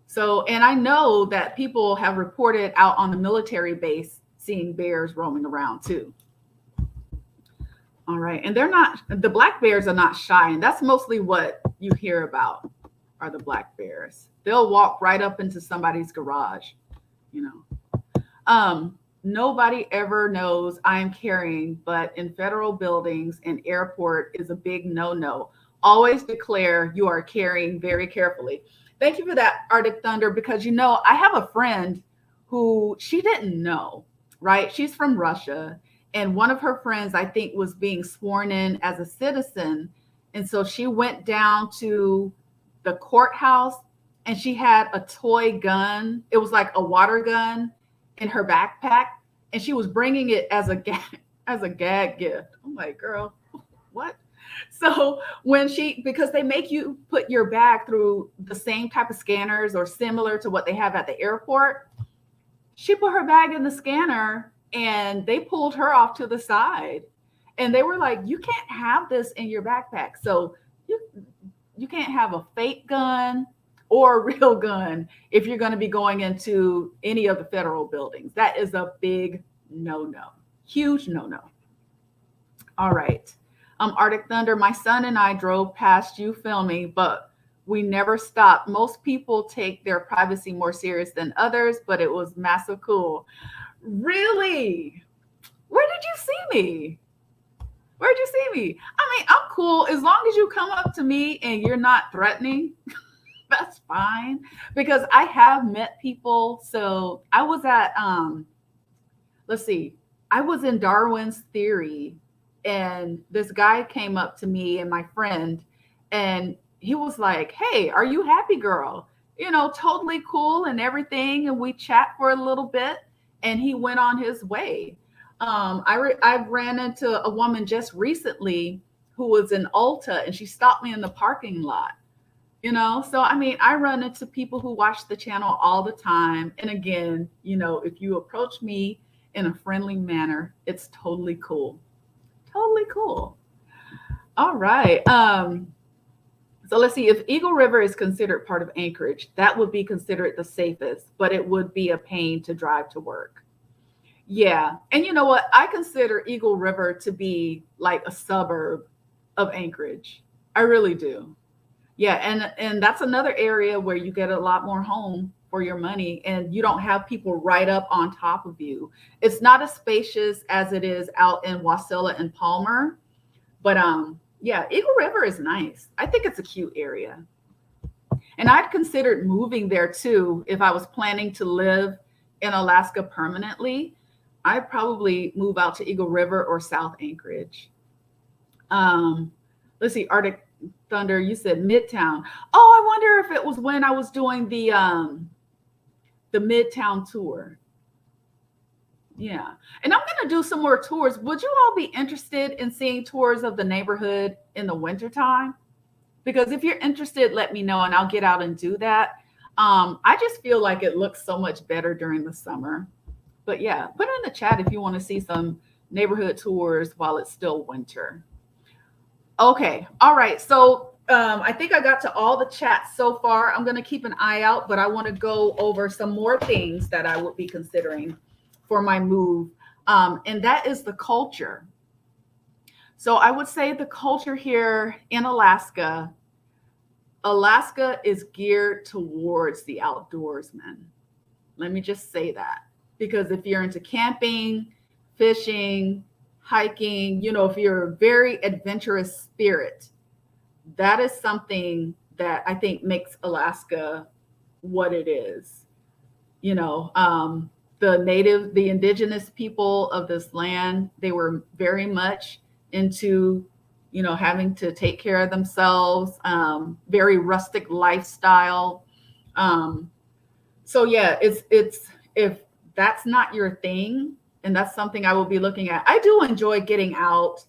So, and I know that people have reported out on the military base seeing bears roaming around too. All right. And they're not, the black bears are not shy. And that's mostly what you hear about are the black bears. They'll walk right up into somebody's garage, you know. Nobody ever knows I'm carrying, but in federal buildings and airport is a big no-no. Always declare you are carrying very carefully. Thank you for that, Arctic Thunder, because I have a friend who she didn't know, right? She's from Russia, and one of her friends, I think, was being sworn in as a citizen. And so she went down to the courthouse and she had a toy gun. It was like a water gun in her backpack, and she was bringing it as a gag gift. I'm like, girl, what? So because they make you put your bag through the same type of scanners or similar to what they have at the airport, she put her bag in the scanner and they pulled her off to the side. And they were like, you can't have this in your backpack. So you can't have a fake gun or a real gun if you're going to be going into any of the federal buildings. That is a big no-no, huge no-no. All right. Arctic Thunder, my son and I drove past you filming, but we never stopped. Most people take their privacy more serious than others, but it was massive cool. Really? Where did you see me? Where'd you see me? I mean, I'm cool as long as you come up to me and you're not threatening. That's fine, because I have met people. So I was at let's see, I was in Darwin's Theory, and this guy came up to me and my friend, and he was like, "Hey, are you happy, girl?" Totally cool and everything, and we chat for a little bit, and he went on his way. I've ran into a woman just recently who was in Ulta, and she stopped me in the parking lot. So I mean, I run into people who watch the channel all the time, and again, if you approach me in a friendly manner, it's totally cool. Totally cool. All right. So let's see, if Eagle River is considered part of Anchorage, that would be considered the safest, but it would be a pain to drive to work. Yeah. And you know what? I consider Eagle River to be like a suburb of Anchorage. I really do. Yeah, and that's another area where you get a lot more home for your money, and you don't have people right up on top of you. It's not as spacious as it is out in Wasilla and Palmer, but yeah, Eagle River is nice. I think it's a cute area. And I'd considered moving there too if I was planning to live in Alaska permanently. I'd probably move out to Eagle River or South Anchorage. Let's see, Arctic Thunder, you said Midtown. Oh, I wonder if it was when I was doing the Midtown tour. Yeah. And I'm going to do some more tours. Would you all be interested in seeing tours of the neighborhood in the wintertime? Because if you're interested, let me know and I'll get out and do that. I just feel like it looks so much better during the summer. But yeah, put it in the chat if you want to see some neighborhood tours while it's still winter. Okay. All right. So I think I got to all the chats so far. I'm going to keep an eye out, but I want to go over some more things that I would be considering. for my move. And that is the culture. So I would say the culture here in Alaska, Alaska is geared towards the outdoorsman. Let me just say that. Because if you're into camping, fishing, hiking, if you're a very adventurous spirit, that is something that I think makes Alaska what it is. You know, the indigenous people of this land, they were very much into, having to take care of themselves, very rustic lifestyle. Um, so yeah, it's if that's not your thing, and that's something I will be looking at. I do enjoy getting out,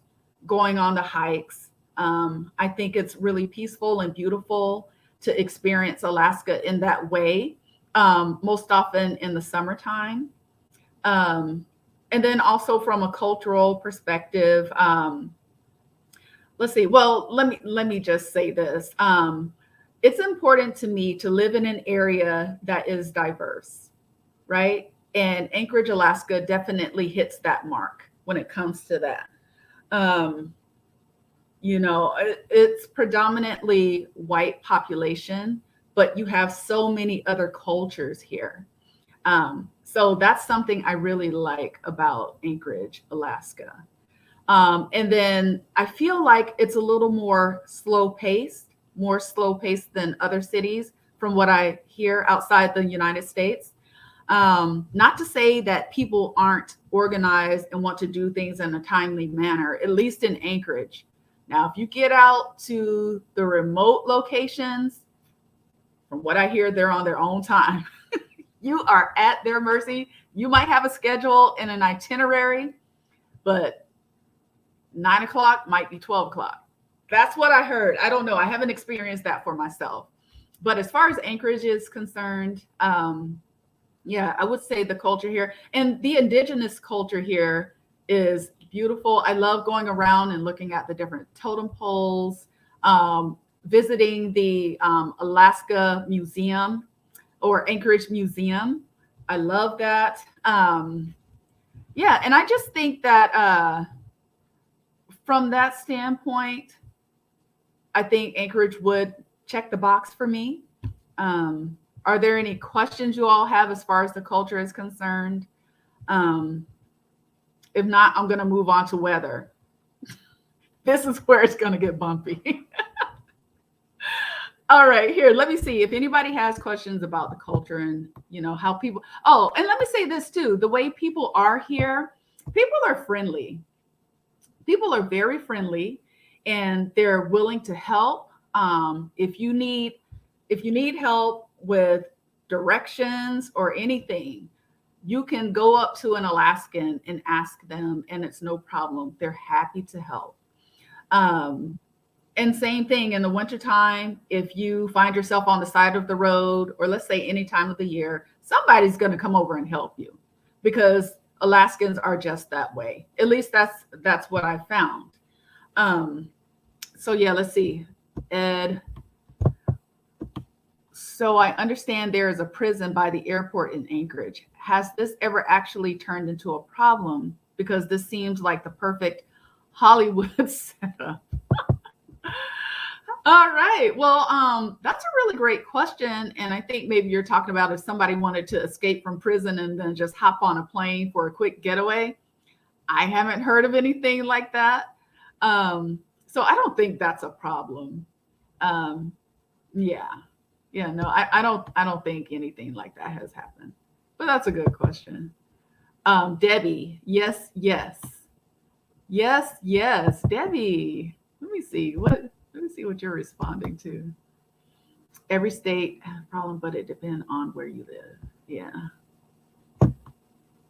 going on the hikes. I think it's really peaceful and beautiful to experience Alaska in that way, most often in the summertime. Um, and then also from a cultural perspective, let's see. Well, let me just say this. It's important to me to live in an area that is diverse, right? And Anchorage, Alaska definitely hits that mark when it comes to that. Um, it's predominantly white population, but you have so many other cultures here. So that's something I really like about Anchorage, Alaska. And then I feel like it's a little more slow paced than other cities from what I hear outside the United States. Not to say that people aren't organized and want to do things in a timely manner, at least in Anchorage. Now, if you get out to the remote locations, from what I hear, they're on their own time. You are at their mercy. You might have a schedule and an itinerary, but 9 o'clock might be 12 o'clock. That's what I heard. I don't know. I haven't experienced that for myself. But as far as Anchorage is concerned, yeah, I would say the culture here and the indigenous culture here is beautiful. I love going around and looking at the different totem poles, visiting the Alaska Museum or Anchorage Museum. I love that. Yeah, and I just think that from that standpoint, I think Anchorage would check the box for me. Are there any questions you all have as far as the culture is concerned? Um, if not, I'm going to move on to weather. This is where it's going to get bumpy. All right, here, let me see if anybody has questions about the culture and, how people, oh, and let me say this too, the way people are here, people are friendly. People are very friendly and they're willing to help. If you need help with directions or anything, you can go up to an Alaskan and ask them, and it's no problem. They're happy to help. And same thing in the wintertime, if you find yourself on the side of the road, or let's say any time of the year, somebody's going to come over and help you because Alaskans are just that way. At least that's what I found. So yeah, let's see. Ed. So I understand there is a prison by the airport in Anchorage. Has this ever actually turned into a problem? Because this seems like the perfect Hollywood setup. All right. Well, that's a really great question. And I think maybe you're talking about if somebody wanted to escape from prison and then just hop on a plane for a quick getaway. I haven't heard of anything like that. So I don't think that's a problem. Yeah. Yeah, no, I don't think anything like that has happened. But that's a good question. Debbie, yes, yes. Yes, yes. Debbie. Let me see what you're responding to. Every state has a problem, but it depends on where you live. Yeah.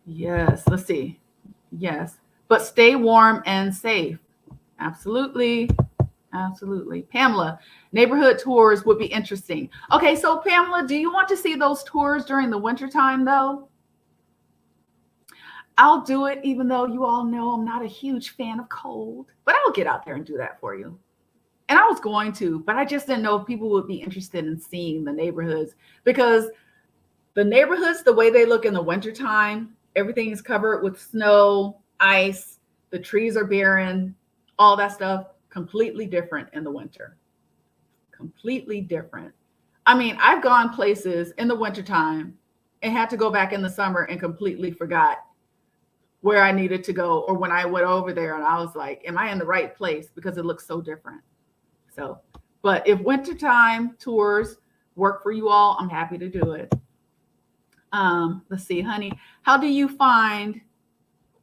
Yes. Let's see. Yes. But stay warm and safe. Absolutely. Absolutely. Pamela, neighborhood tours would be interesting. Okay, so Pamela, do you want to see those tours during the wintertime though? I'll do it, even though you all know I'm not a huge fan of cold, but I'll get out there and do that for you. And I was going to, but I just didn't know if people would be interested in seeing the neighborhoods because the neighborhoods, the way they look in the wintertime, Everything is covered with snow, ice, the trees are barren, all that stuff. Completely different in the winter. Completely different. I mean, I've gone places in the wintertime and had to go back in the summer and completely forgot where I needed to go, or when I went over there and I was like, am I in the right place? Because it looks so different. So, but if wintertime tours work for you all, I'm happy to do it. Let's see, honey, how do you find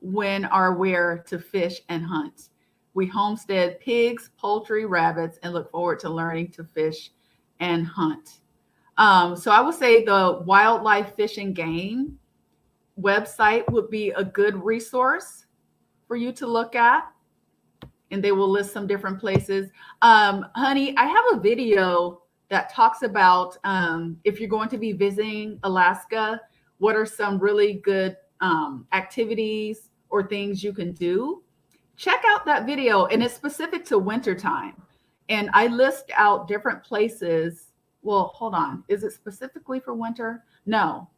when or where to fish and hunt? We homestead pigs, poultry, rabbits, and look forward to learning to fish and hunt. So I would say the Wildlife Fish and Game website would be a good resource for you to look at, and they will list some different places. Honey, I have a video that talks about if you're going to be visiting Alaska, what are some really good activities or things you can do. Check out that video, and it's specific to wintertime. And I list out different places. Well, hold on. Is it specifically for winter? No.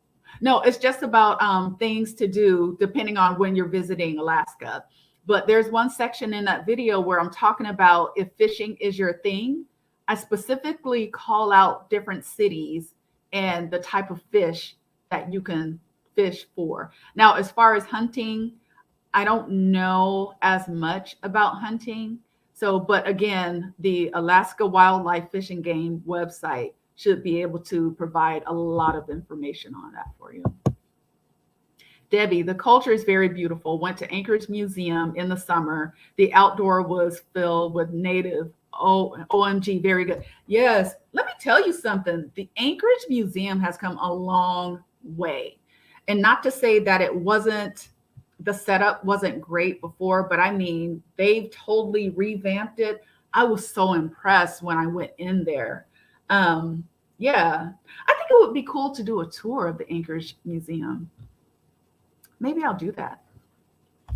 No, it's just about things to do depending on when you're visiting Alaska. But there's one section in that video where I'm talking about if fishing is your thing. I specifically call out different cities and the type of fish that you can fish for. Now, as far as hunting, I don't know as much about hunting. So, but again, the Alaska Wildlife Fish and Game website should be able to provide a lot of information on that for you. Debbie, the culture is very beautiful. Went to Anchorage Museum in the summer. The outdoor was filled with native. Oh, OMG, very good. Yes, let me tell you something. The Anchorage Museum has come a long way. And not to say that the setup wasn't great before, but I mean, they've totally revamped it. I was so impressed when I went in there. Yeah, I think it would be cool to do a tour of the Anchorage Museum. Maybe I'll do that.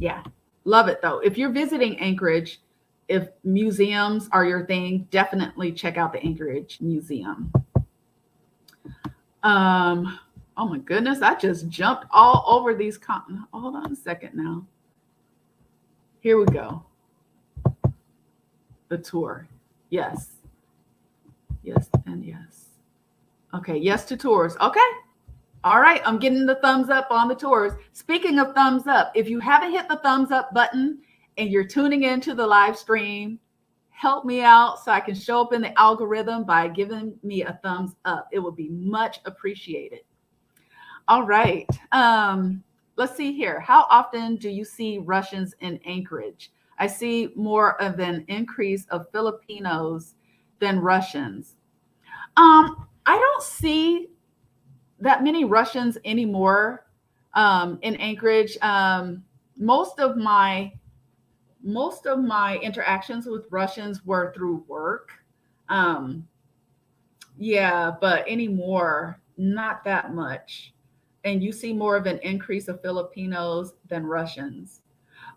Yeah, love it though. If you're visiting Anchorage, if museums are your thing, definitely check out the Anchorage Museum. Oh my goodness, I just jumped all over these. Hold on a second now. Here we go. The tour. Yes. Yes and yes. Okay, yes to tours. Okay. All right, I'm getting the thumbs up on the tours. Speaking of thumbs up, if you haven't hit the thumbs up button and you're tuning into the live stream, help me out so I can show up in the algorithm by giving me a thumbs up. It would be much appreciated. All right. Let's see here. How often do you see Russians in Anchorage? I see more of an increase of Filipinos than Russians. I don't see that many Russians anymore in Anchorage. Most of my interactions with Russians were through work. Yeah, but anymore, not that much. And you see more of an increase of Filipinos than Russians.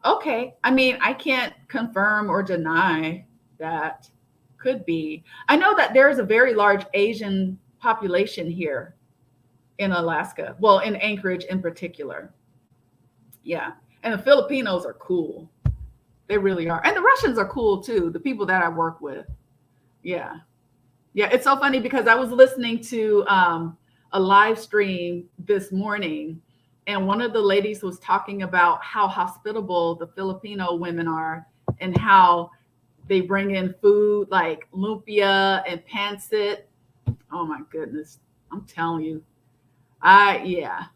Okay. I mean, I can't confirm or deny that. Could be. I know that there's a very large Asian population here in Alaska. Well, in Anchorage in particular. Yeah. And the Filipinos are cool. They really are. And the Russians are cool too, the people that I work with. Yeah. Yeah. It's so funny because I was listening to a live stream this morning, and one of the ladies was talking about how hospitable the Filipino women are and how they bring in food like lumpia and pancit. Oh my goodness. I'm telling you. Yeah.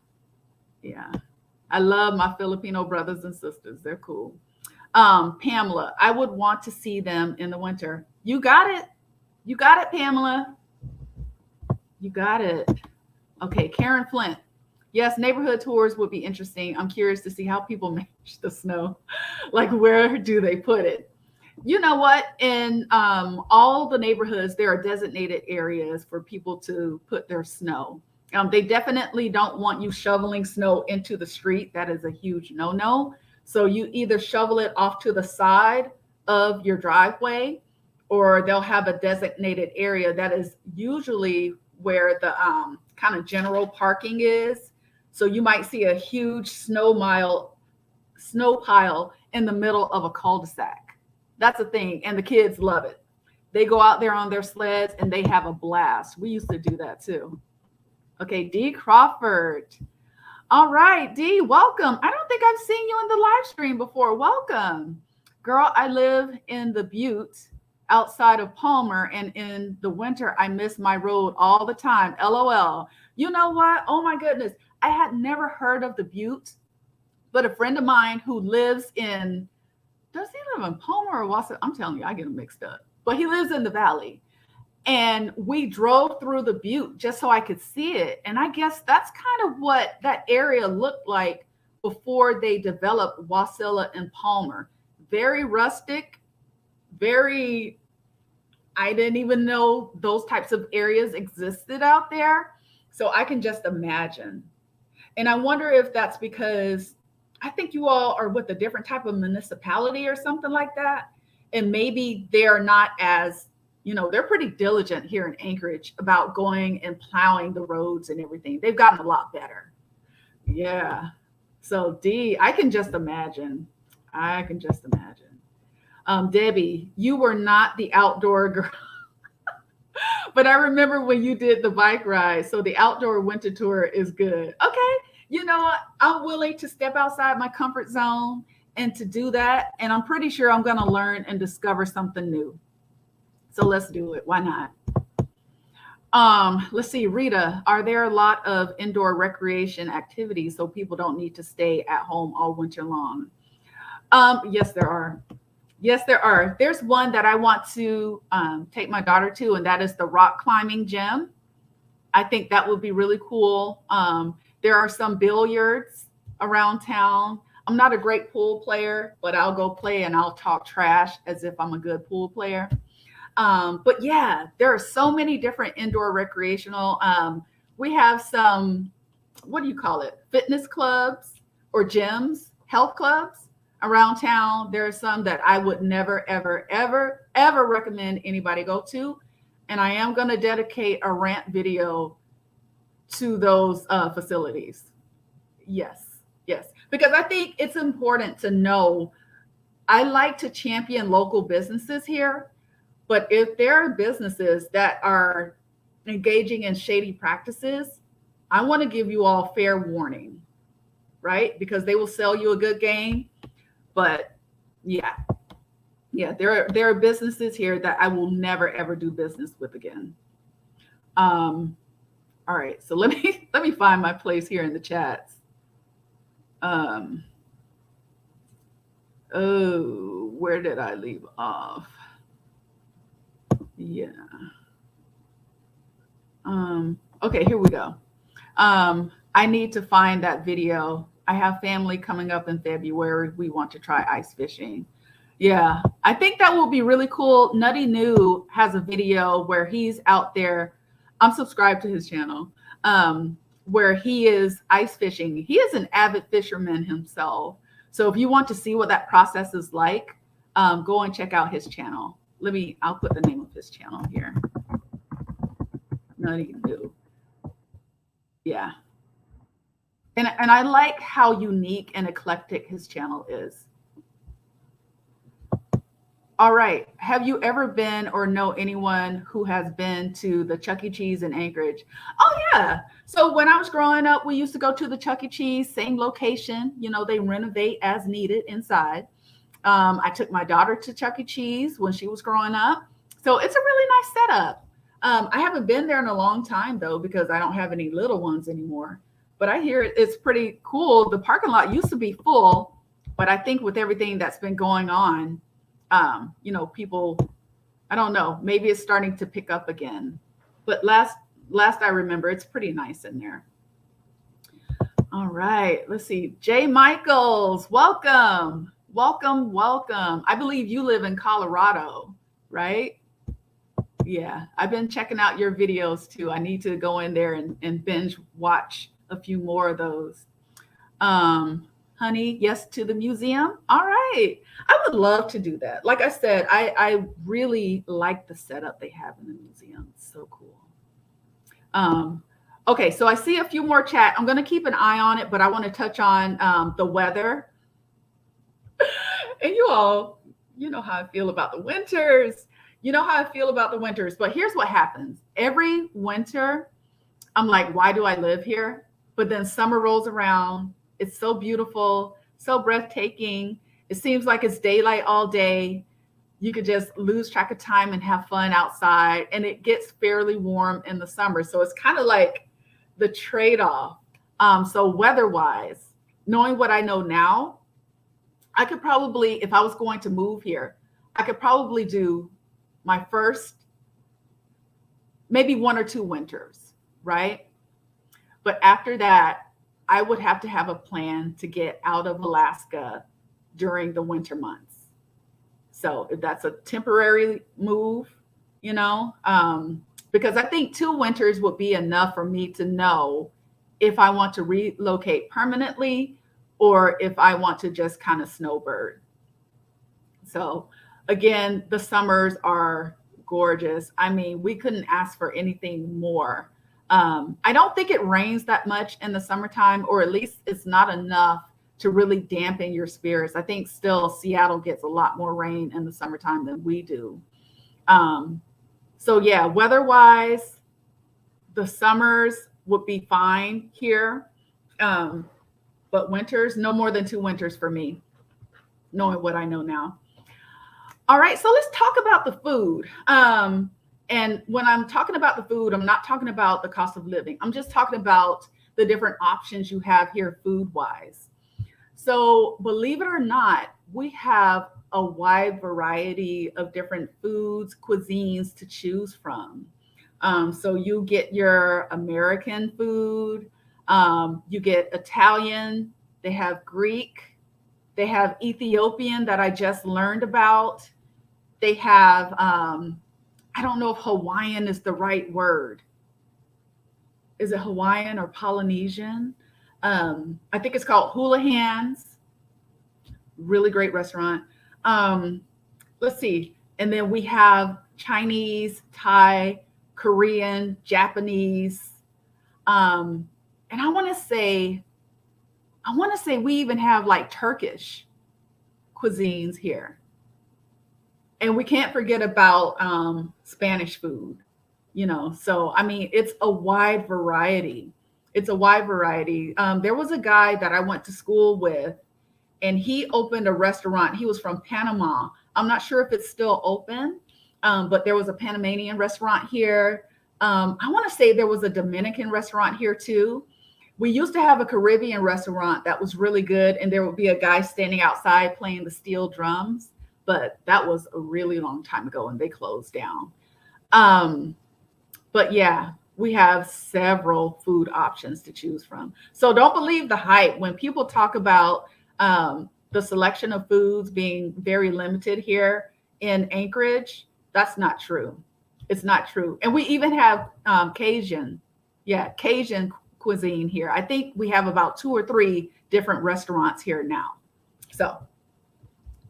I love my Filipino brothers and sisters. They're cool. Pamela, I would want to see them in the winter. You got it. You got it, Pamela. You got it. Okay, Karen Flint. Yes, neighborhood tours would be interesting. I'm curious to see how people manage the snow. Like, where do they put it? You know what? In all the neighborhoods, there are designated areas for people to put their snow. They definitely don't want you shoveling snow into the street. That is a huge no-no. So you either shovel it off to the side of your driveway, or they'll have a designated area that is usually where the kind of general parking is. So you might see a huge snow pile in the middle of a cul-de-sac. That's a thing. And the kids love it. They go out there on their sleds and they have a blast. We used to do that too. Okay, D. Crawford. All right, D, welcome. I don't think I've seen you in the live stream before. Welcome. Girl, I live in the Butte outside of Palmer, and in the winter, I miss my road all the time. LOL. You know what? Oh my goodness. I had never heard of the Butte, but a friend of mine who lives in, does he live in Palmer or Wasatch? I'm telling you, I get them mixed up. But he lives in the valley. And we drove through the Butte just so I could see it. And I guess that's kind of what that area looked like before they developed Wasilla and Palmer. Very rustic, very, I didn't even know those types of areas existed out there. So I can just imagine. And I wonder if that's because I think you all are with a different type of municipality or something like that. And maybe they're not as, they're pretty diligent here in Anchorage about going and plowing the roads and everything. They've gotten a lot better. Yeah. So D, I can just imagine. Debbie, you were not the outdoor girl. But I remember when you did the bike ride. So the outdoor winter tour is good. Okay. I'm willing to step outside my comfort zone and to do that. And I'm pretty sure I'm going to learn and discover something new. So let's do it. Why not? Let's see, Rita, are there a lot of indoor recreation activities so people don't need to stay at home all winter long? Yes, there are. There's one that I want to take my daughter to, and that is the rock climbing gym. I think that would be really cool. There are some billiards around town. I'm not a great pool player, but I'll go play and I'll talk trash as if I'm a good pool player. But yeah, there are so many different indoor recreational. We have some, what do you call it? Fitness clubs or gyms, health clubs around town. There are some that I would never, ever, ever, ever recommend anybody go to. And I am going to dedicate a rant video to those facilities. Yes. Because I think it's important to know, I like to champion local businesses here. But if there are businesses that are engaging in shady practices, I want to give you all fair warning, right? Because they will sell you a good game. But yeah, there are businesses here that I will never, ever do business with again. All right, so let me find my place here in the chats. Where did I leave off? Yeah. Okay, here we go. I need to find that video. I have family coming up in February. We want to try ice fishing. Yeah, I think that will be really cool. Nutty New has a video where he's out there. I'm subscribed to his channel, where he is ice fishing. He is an avid fisherman himself. So if you want to see what that process is like, go and check out his channel. I'll put the name of his channel here. Nutty New. Yeah. And I like how unique and eclectic his channel is. All right. Have you ever been or know anyone who has been to the Chuck E. Cheese in Anchorage? Oh, yeah. So when I was growing up, we used to go to the Chuck E. Cheese, same location. They renovate as needed inside. I took my daughter to Chuck E. Cheese when she was growing up. So it's a really nice setup. I haven't been there in a long time, though, because I don't have any little ones anymore. But I hear it's pretty cool. The parking lot used to be full, but I think with everything that's been going on, people, I don't know, maybe it's starting to pick up again. But last I remember, it's pretty nice in there. All right, let's see. Jay Michaels, welcome. I believe you live in Colorado, right? Yeah, I've been checking out your videos too. I need to go in there and binge watch a few more of those. Honey, yes to the museum. All right. I would love to do that. Like I said, I really like the setup they have in the museum. It's so cool. Okay, so I see a few more chat. I'm going to keep an eye on it, but I want to touch on the weather. And you all, you know how I feel about the winters. You know how I feel about the winters. But here's what happens every winter, I'm like, why do I live here? But then summer rolls around. It's so beautiful, so breathtaking. It seems like it's daylight all day. You could just lose track of time and have fun outside. And it gets fairly warm in the summer. So it's kind of like the trade off. So, weather wise, knowing what I know now, I could probably, if I was going to move here, I could probably do my first, maybe 1 or 2 winters, right? But after that, I would have to have a plan to get out of Alaska during the winter months. So if that's a temporary move, you know, because I think 2 winters would be enough for me to know if I want to relocate permanently or if I want to just kind of snowbird. So again, the summers are gorgeous. I mean, we couldn't ask for anything more. I don't think it rains that much in the summertime, or at least it's not enough to really dampen your spirits. I think still Seattle gets a lot more rain in the summertime than we do. So yeah, weather-wise, the summers would be fine here. But winters, no more than 2 winters for me, knowing what I know now. All right, so let's talk about the food. And when I'm talking about the food, I'm not talking about the cost of living. I'm just talking about the different options you have here food-wise. So believe it or not, we have a wide variety of different foods, cuisines to choose from. So you get your American food, you get Italian, they have Greek, they have Ethiopian that I just learned about. They have, I don't know if Hawaiian is the right word. Is it Hawaiian or Polynesian? I think it's called Hula Hands. Really great restaurant. Let's see. And then we have Chinese, Thai, Korean, Japanese. And I want to say we even have like Turkish cuisines here. And we can't forget about Spanish food, you know. So, I mean, it's a wide variety. It's a wide variety. There was a guy that I went to school with, and he opened a restaurant. He was from Panama. I'm not sure if it's still open, but there was a Panamanian restaurant here. I want to say there was a Dominican restaurant here too. We used to have a Caribbean restaurant that was really good, and there would be a guy standing outside playing the steel drums, but that was a really long time ago and they closed down. But yeah, we have several food options to choose from. So don't believe the hype when people talk about the selection of foods being very limited here in Anchorage. That's not true. It's not true. And we even have Cajun cuisine here. I think we have about 2 or 3 different restaurants here now. So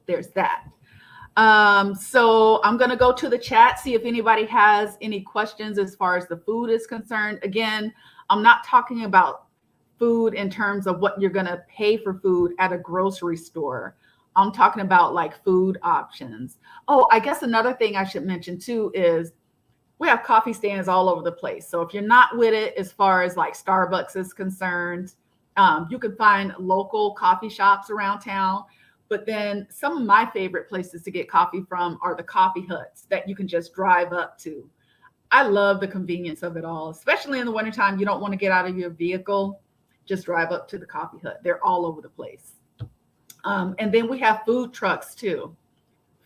there's that. So I'm going to go to the chat, see if anybody has any questions as far as the food is concerned. Again, I'm not talking about food in terms of what you're going to pay for food at a grocery store. I'm talking about like food options. Oh, I guess another thing I should mention too is we have coffee stands all over the place. So if you're not with it, as far as like Starbucks is concerned, you can find local coffee shops around town. But then some of my favorite places to get coffee from are the coffee huts that you can just drive up to. I love the convenience of it all, especially in the wintertime. You don't want to get out of your vehicle. Just drive up to the coffee hut. They're all over the place. And then we have food trucks too.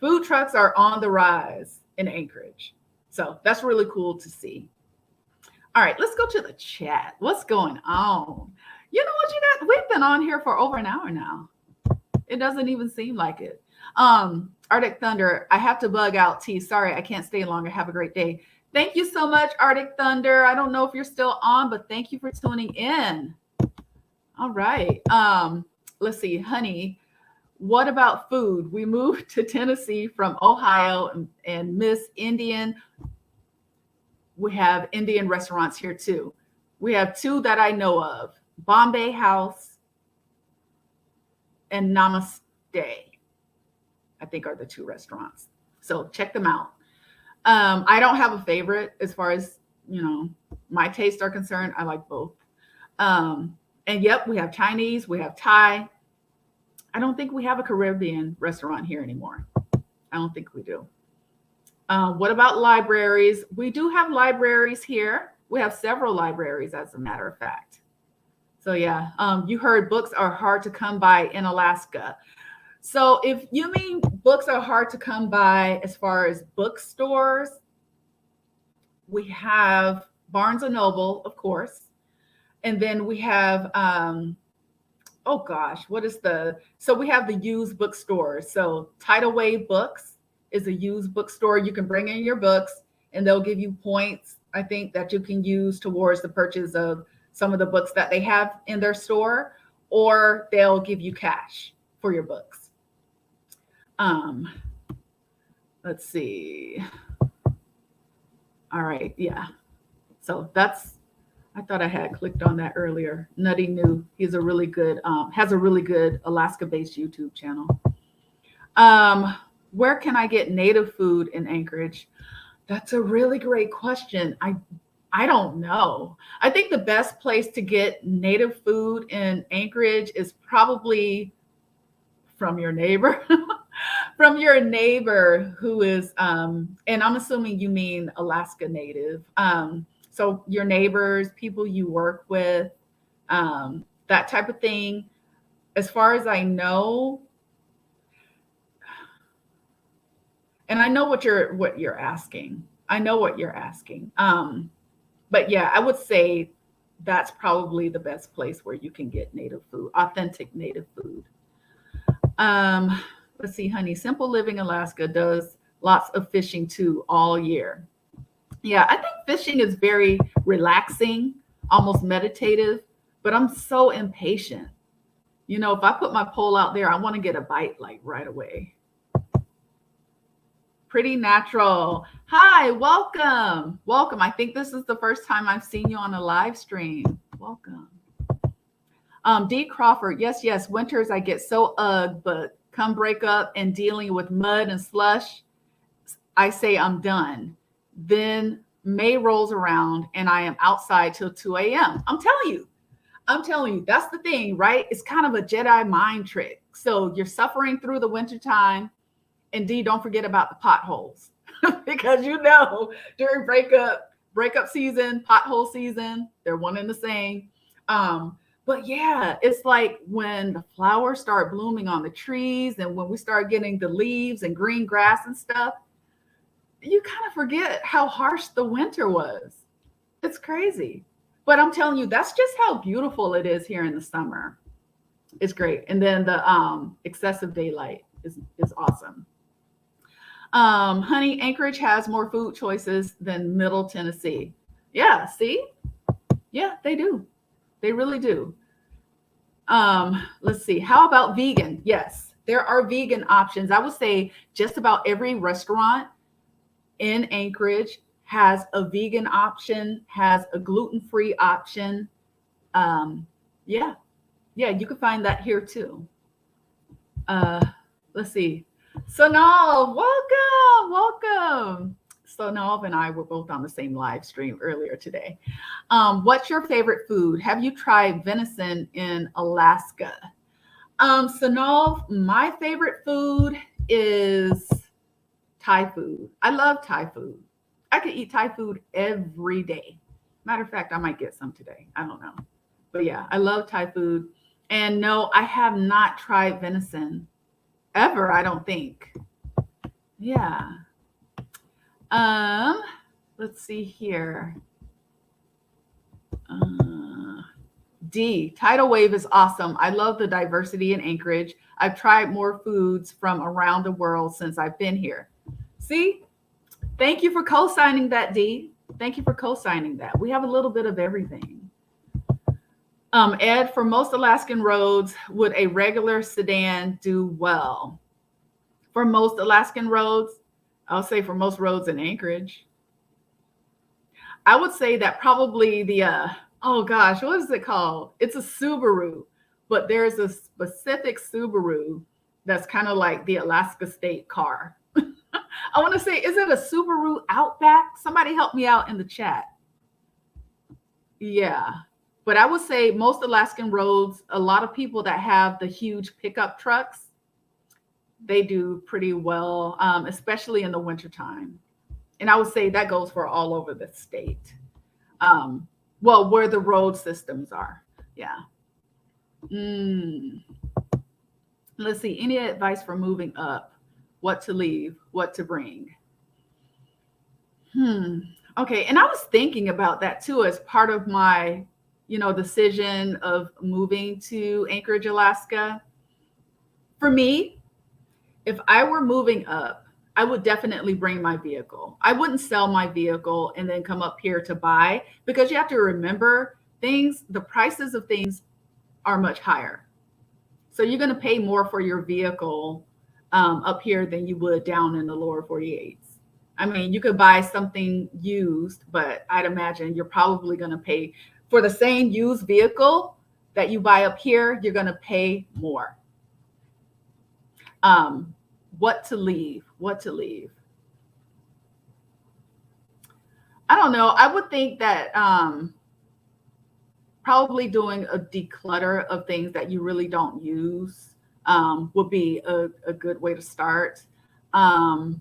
Food trucks are on the rise in Anchorage. So that's really cool to see. All right, let's go to the chat. What's going on? You know what, you got? We've been on here for over an hour now. It doesn't even seem like it. Arctic Thunder, I have to bug out T. Sorry, I can't stay longer. Have a great day. Thank you so much, Arctic Thunder. I don't know if you're still on, but thank you for tuning in. All right. Let's see, honey. What about food? We moved to Tennessee from Ohio and miss Indian. We have Indian restaurants here too. We have two that I know of, Bombay House and Namaste, I think are the two restaurants. So check them out. I don't have a favorite as far as, my tastes are concerned. I like both. And yep, we have Chinese, we have Thai. I don't think we have a Caribbean restaurant here anymore. I don't think we do. What about libraries? We do have libraries here. We have several libraries, as a matter of fact. So yeah, you heard books are hard to come by in Alaska. So if you mean books are hard to come by as far as bookstores, we have Barnes and Noble, of course. And then we have, oh gosh, so we have the used bookstores. So Tidal Wave Books is a used bookstore. You can bring in your books and they'll give you points, I think, that you can use towards the purchase of some of the books that they have in their store, or they'll give you cash for your books. Let's see. All right, yeah. So I thought I had clicked on that earlier. Nutty New, he's a really good, has a really good Alaska-based YouTube channel. Where can I get native food in Anchorage? That's a really great question. I don't know. I think the best place to get native food in Anchorage is probably from your neighbor, from your neighbor who is, and I'm assuming you mean Alaska Native. So your neighbors, people you work with, that type of thing. As far as I know, and I know what you're asking. I know what you're asking. But yeah, I would say that's probably the best place where you can get native food, authentic native food. Let's see, honey. Simple Living Alaska does lots of fishing too all year. Yeah, I think fishing is very relaxing, almost meditative, but I'm so impatient. If I put my pole out there, I want to get a bite like right away. Pretty Natural. Hi, welcome. Welcome. I think this is the first time I've seen you on a live stream. Welcome. D. Crawford. Yes. Winters, I get so but come break up and dealing with mud and slush, I say I'm done. Then May rolls around and I am outside till 2 a.m. I'm telling you, that's the thing, right? It's kind of a Jedi mind trick. So you're suffering through the wintertime. And D, don't forget about the potholes because during breakup season, pothole season, they're one and the same. But yeah, it's like when the flowers start blooming on the trees and when we start getting the leaves and green grass and stuff, you kind of forget how harsh the winter was. It's crazy. But I'm telling you, that's just how beautiful it is here in the summer. It's great. And then the excessive daylight is awesome. Honey, Anchorage has more food choices than Middle Tennessee. Yeah, see? Yeah, they do. They really do. Let's see. How about vegan? Yes, there are vegan options. I would say just about every restaurant in Anchorage has a vegan option, has a gluten-free option. Yeah, you can find that here too. Let's see. Sonal, welcome. Sonal and I were both on the same live stream earlier today. What's your favorite food? Have you tried venison in Alaska? Sonal, my favorite food is Thai food. I love Thai food. I could eat Thai food every day. Matter of fact, I might get some today. I don't know. But yeah, I love Thai food. And no, I have not tried venison ever, I don't think. Yeah. Let's see here. D, Tidal Wave is awesome. I love the diversity in Anchorage. I've tried more foods from around the world since I've been here. See? Thank you for co-signing that, D. Thank you for co-signing that. We have a little bit of everything. Ed, for most Alaskan roads, would a regular sedan do well? For most Alaskan roads, I'll say for most roads in Anchorage. I would say that probably the Oh gosh, what is it called? It's a Subaru, but there's a specific Subaru that's kind of like the Alaska State car. I want to say, is it a Subaru Outback? Somebody help me out in the chat. Yeah. But I would say most Alaskan roads, a lot of people that have the huge pickup trucks, they do pretty well, especially in the wintertime. And I would say that goes for all over the state. Um, well, where the road systems are. Yeah. Mm. Let's see. Any advice for moving up? What to leave? What to bring? Okay. And I was thinking about that too as part of my, decision of moving to Anchorage, Alaska. For me, if I were moving up, I would definitely bring my vehicle. I wouldn't sell my vehicle and then come up here to buy, because you have to remember the prices of things are much higher. So you're going to pay more for your vehicle up here than you would down in the lower 48s. I mean, you could buy something used, but I'd imagine you're probably going to pay for the same used vehicle that you buy up here, you're going to pay more. What to leave? What to leave? I don't know. I would think that probably doing a declutter of things that you really don't use would be a good way to start. Um,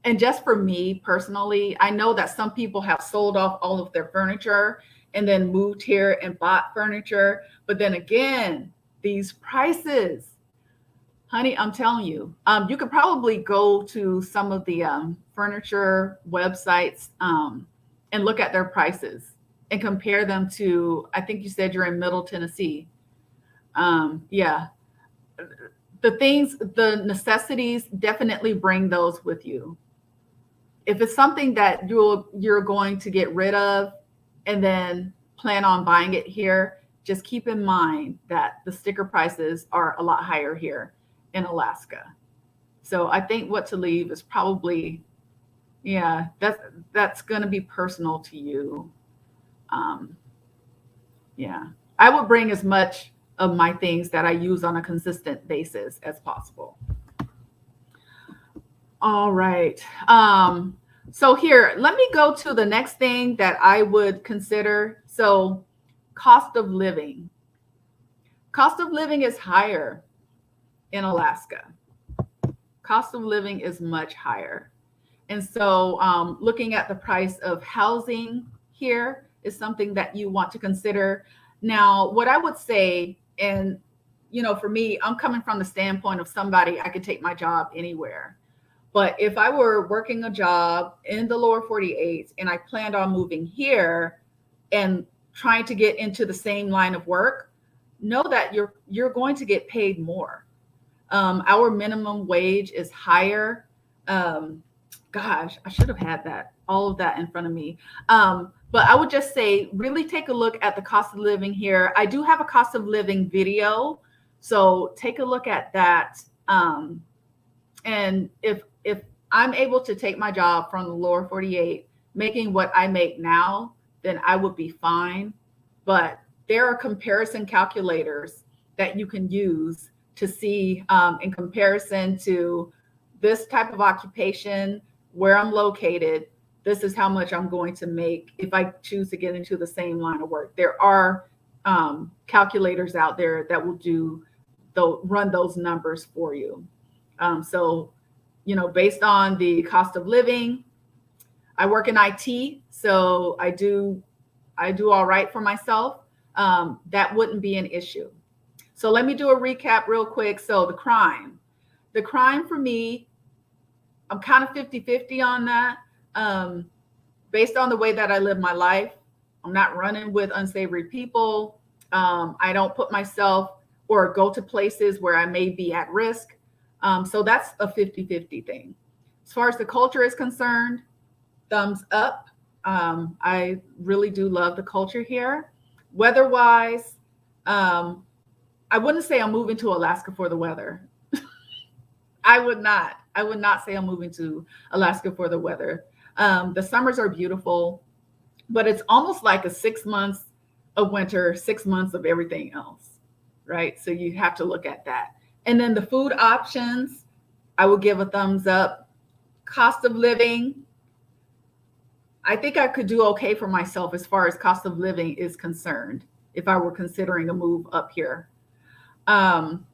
and just for me personally, I know that some people have sold off all of their furniture and then moved here and bought furniture. But then again, these prices, honey, I'm telling you, you could probably go to some of the furniture websites and look at their prices and compare them to, I think you said you're in Middle Tennessee. Yeah, the necessities, definitely bring those with you. If it's something that you're going to get rid of and then plan on buying it here, just keep in mind that the sticker prices are a lot higher here in Alaska. So I think what to leave is probably, yeah, that's going to be personal to you. Um, yeah, I would bring as much of my things that I use on a consistent basis as possible. All right. So here, let me go to the next thing that I would consider. So cost of living. Cost of living is higher in Alaska. Cost of living is much higher. And so looking at the price of housing here is something that you want to consider. Now, what I would say, and for me, I'm coming from the standpoint of somebody, I could take my job anywhere. But if I were working a job in the lower 48 and I planned on moving here and trying to get into the same line of work, know that you're going to get paid more. Our minimum wage is higher. Gosh, I should have had all of that in front of me. But I would just say, really take a look at the cost of living here. I do have a cost of living video, so take a look at that. And if I'm able to take my job from the lower 48, making what I make now, then I would be fine. But there are comparison calculators that you can use to see in comparison to this type of occupation, where I'm located, this is how much I'm going to make if I choose to get into the same line of work. There are calculators out there that will run those numbers for you. So, based on the cost of living, I work in IT, so I do all right for myself. That wouldn't be an issue. So let me do a recap real quick. So the crime for me, I'm kind of 50-50 on that. Based on the way that I live my life, I'm not running with unsavory people. I don't put myself or go to places where I may be at risk. So that's a 50-50 thing. As far as the culture is concerned, thumbs up. I really do love the culture here. Weather-wise, I wouldn't say I'm moving to Alaska for the weather. I would not say I'm moving to Alaska for the weather. The summers are beautiful. but it's almost like a 6 months of winter, 6 months of everything else, right? So you have to look at that. And then the food options, I will give a thumbs up. Cost of living, I think I could do okay for myself as far as cost of living is concerned if I were considering a move up here. Um,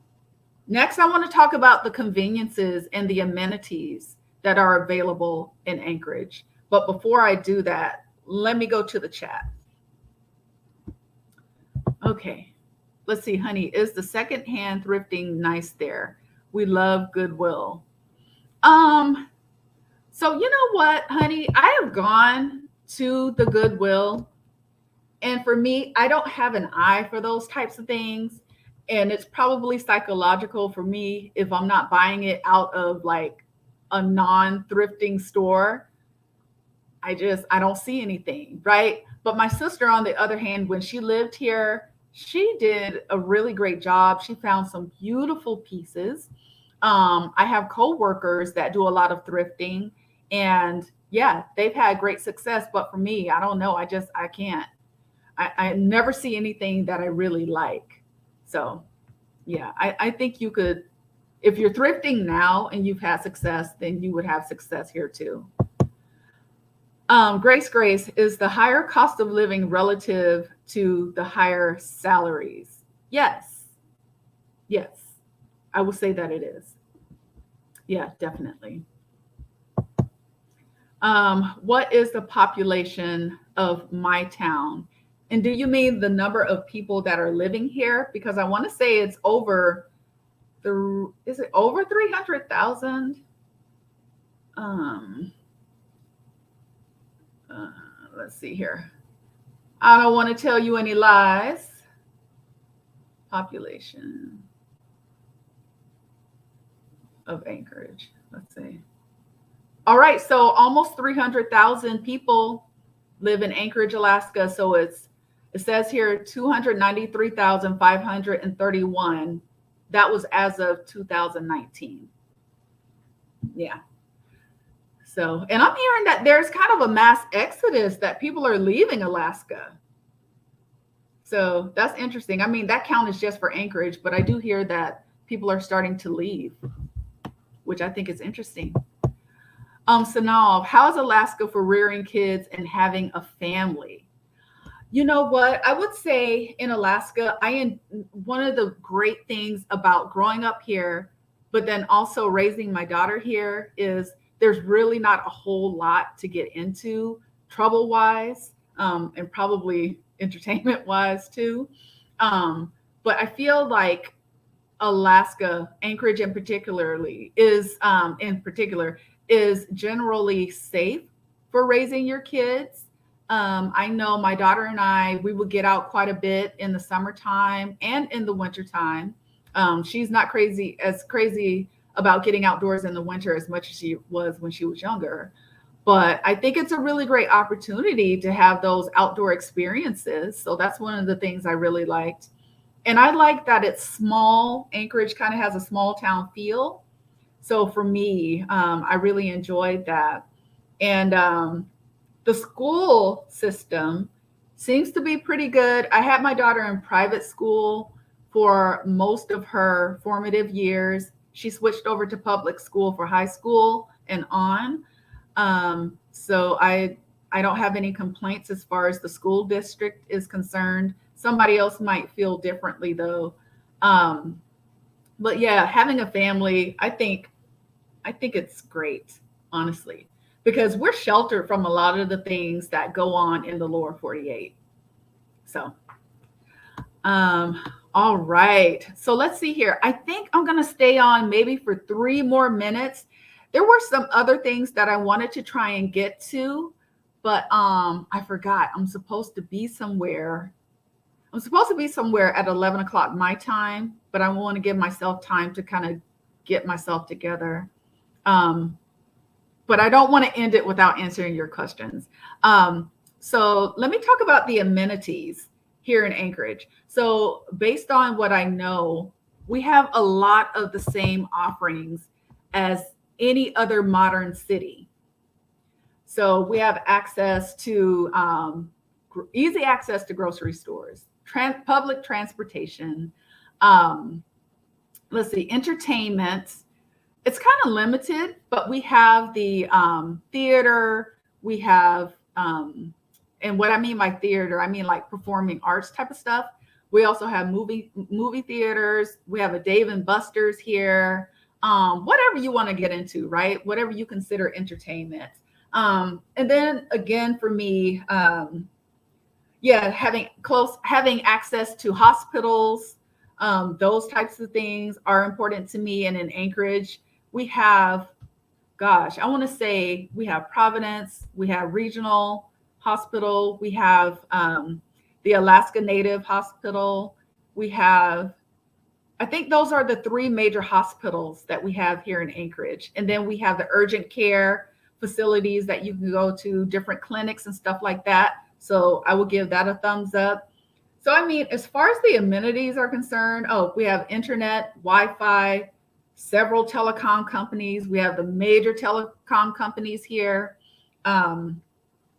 Next, I want to talk about the conveniences and the amenities that are available in Anchorage. But before I do that, let me go to the chat. Okay, let's see, honey, is the secondhand thrifting nice there? We love Goodwill. Um, so you know what, honey, I have gone to the Goodwill, and for me, I don't have an eye for those types of things. And it's probably psychological for me if I'm not buying it out of like a non-thrifting store. I don't see anything, right? But my sister, on the other hand, when she lived here, she did a really great job. She found some beautiful pieces. I have coworkers that do a lot of thrifting, and yeah, they've had great success. But for me, I don't know. I can't. I never see anything that I really like. So yeah, I think you could, if you're thrifting now and you've had success, then you would have success here too. Grace, is the higher cost of living relative to the higher salaries? Yes. Yes. I will say that it is. Yeah, definitely. What is the population of my town? And do you mean the number of people that are living here? Because I want to say it's over is it over 300,000? Um, let's see here. I don't want to tell you any lies. Population of Anchorage. Let's see. All right, so almost 300,000 people live in Anchorage, Alaska. So it says here 293,531. That was as of 2019. Yeah. So, and I'm hearing that there's kind of a mass exodus that people are leaving Alaska. So that's interesting. I mean, that count is just for Anchorage, but I do hear that people are starting to leave, which I think is interesting. Sanal, how's Alaska for rearing kids and having a family? You know what? I would say in Alaska, one of the great things about growing up here, but then also raising my daughter here, is there's really not a whole lot to get into trouble wise, and probably entertainment wise too. But I feel like Alaska, Anchorage in particular is generally safe for raising your kids. I know my daughter and we would get out quite a bit in the summertime and in the wintertime. She's not crazy about getting outdoors in the winter as much as she was when she was younger. But I think it's a really great opportunity to have those outdoor experiences. So that's one of the things I really liked. And I like that it's small. Anchorage kind of has a small town feel. So for me, I really enjoyed that. And the school system seems to be pretty good. I had my daughter in private school for most of her formative years. She switched over to public school for high school and on. So I don't have any complaints as far as the school district is concerned. Somebody else might feel differently though. But yeah, having a family, I think it's great, honestly, because we're sheltered from a lot of the things that go on in the lower 48. So, all right. So let's see here. I think I'm going to stay on maybe for 3 more minutes. There were some other things that I wanted to try and get to, but I forgot. I'm supposed to be somewhere at 11 o'clock my time, but I want to give myself time to kind of get myself together. But I don't want to end it without answering your questions. So let me talk about the amenities here in Anchorage. So based on what I know, we have a lot of the same offerings as any other modern city. So we have access to easy access to grocery stores, public transportation. Um, let's see, entertainment. It's kind of limited, but we have the theater. We have, and what I mean by theater, I mean like performing arts type of stuff. We also have movie theaters. We have a Dave and Buster's here. Whatever you want to get into, right? Whatever you consider entertainment. And then again, for me, yeah, having access to hospitals, those types of things are important to me. And in Anchorage, we have, gosh, I want to say we have Providence, we have Regional Hospital, we have the Alaska Native Hospital, we have, I think those are the three major hospitals that we have here in Anchorage. And then we have the urgent care facilities that you can go to, different clinics and stuff like that. So I will give that a thumbs up. So, I mean, as far as the amenities are concerned, oh, we have internet, Wi-Fi, several telecom companies. We have the major telecom companies here.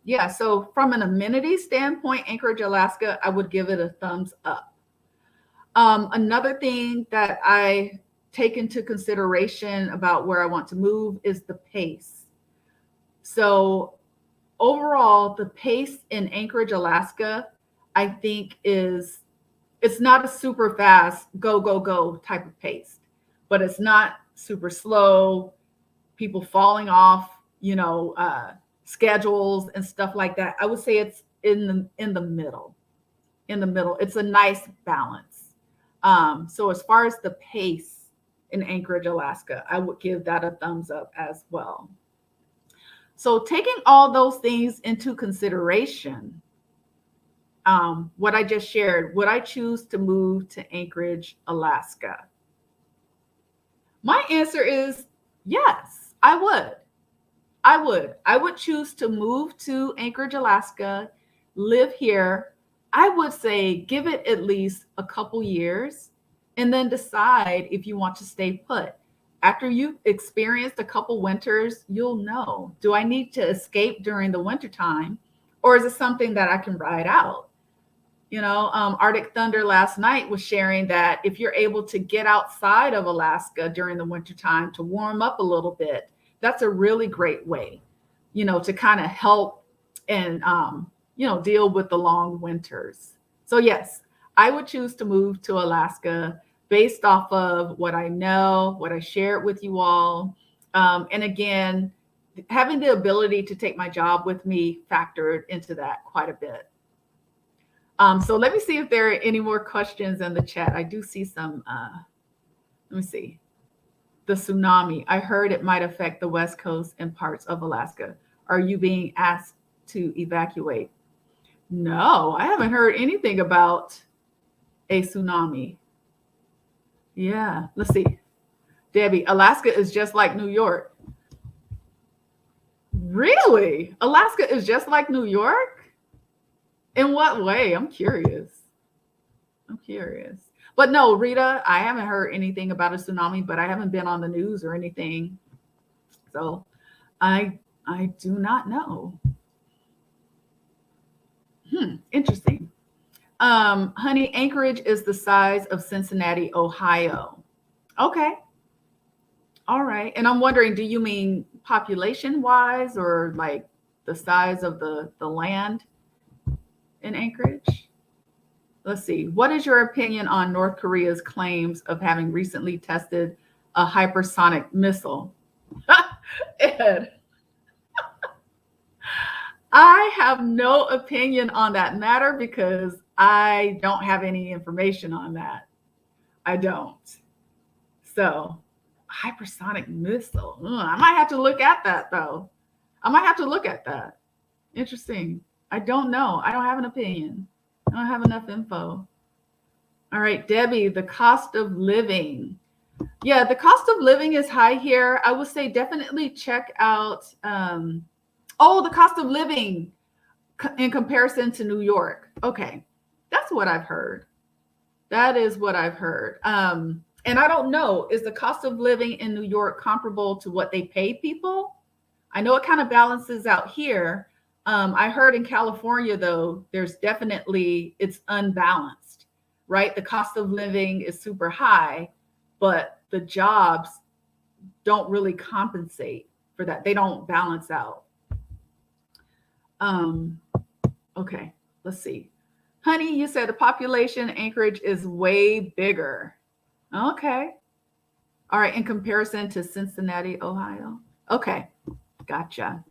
Yeah, so from an amenity standpoint, Anchorage, Alaska, I would give it a thumbs up. Another thing that I take into consideration about where I want to move is the pace. So overall, the pace in Anchorage, Alaska, I think it's not a super fast go, go, go type of pace, but it's not super slow, people falling off, schedules and stuff like that. I would say it's in the middle. In the middle. It's a nice balance. So as far as the pace in Anchorage, Alaska, I would give that a thumbs up as well. So taking all those things into consideration, what I just shared, would I choose to move to Anchorage, Alaska? My answer is yes, I would. I would choose to move to Anchorage, Alaska, live here. I would say give it at least a couple years and then decide if you want to stay put. After you've experienced a couple winters, you'll know, do I need to escape during the wintertime, or is it something that I can ride out? Arctic Thunder last night was sharing that if you're able to get outside of Alaska during the wintertime to warm up a little bit, that's a really great way, to kind of help and, deal with the long winters. So yes, I would choose to move to Alaska based off of what I know, what I shared with you all. And again, having the ability to take my job with me factored into that quite a bit. So let me see if there are any more questions in the chat. I do see some, let me see. The tsunami. I heard it might affect the West Coast and parts of Alaska. Are you being asked to evacuate? No, I haven't heard anything about a tsunami. Yeah, let's see. Debbie, Alaska is just like New York. Really? Alaska is just like New York? In what way? I'm curious. But no, Rita, I haven't heard anything about a tsunami, but I haven't been on the news or anything. So I do not know. Interesting. Honey, Anchorage is the size of Cincinnati, Ohio. Okay. All right. And I'm wondering, do you mean population wise or like the size of the land in Anchorage? Let's see. What is your opinion on North Korea's claims of having recently tested a hypersonic missile? Ed, I have no opinion on that matter because I don't have any information on that. I don't. So, hypersonic missile. I might have to look at that though. Interesting. I don't know. I don't have an opinion. I don't have enough info. All right, Debbie, the cost of living. Yeah, the cost of living is high here. I would say definitely check out, the cost of living in comparison to New York. Okay, that's what I've heard. That is what I've heard. And I don't know, is the cost of living in New York comparable to what they pay people? I know it kind of balances out here. I heard in California, though, there's definitely, it's unbalanced, right? The cost of living is super high, but the jobs don't really compensate for that. They don't balance out. Um, okay, let's see. Honey, you said the population in Anchorage is way bigger. Okay. All right, in comparison to Cincinnati, Ohio. Okay, gotcha.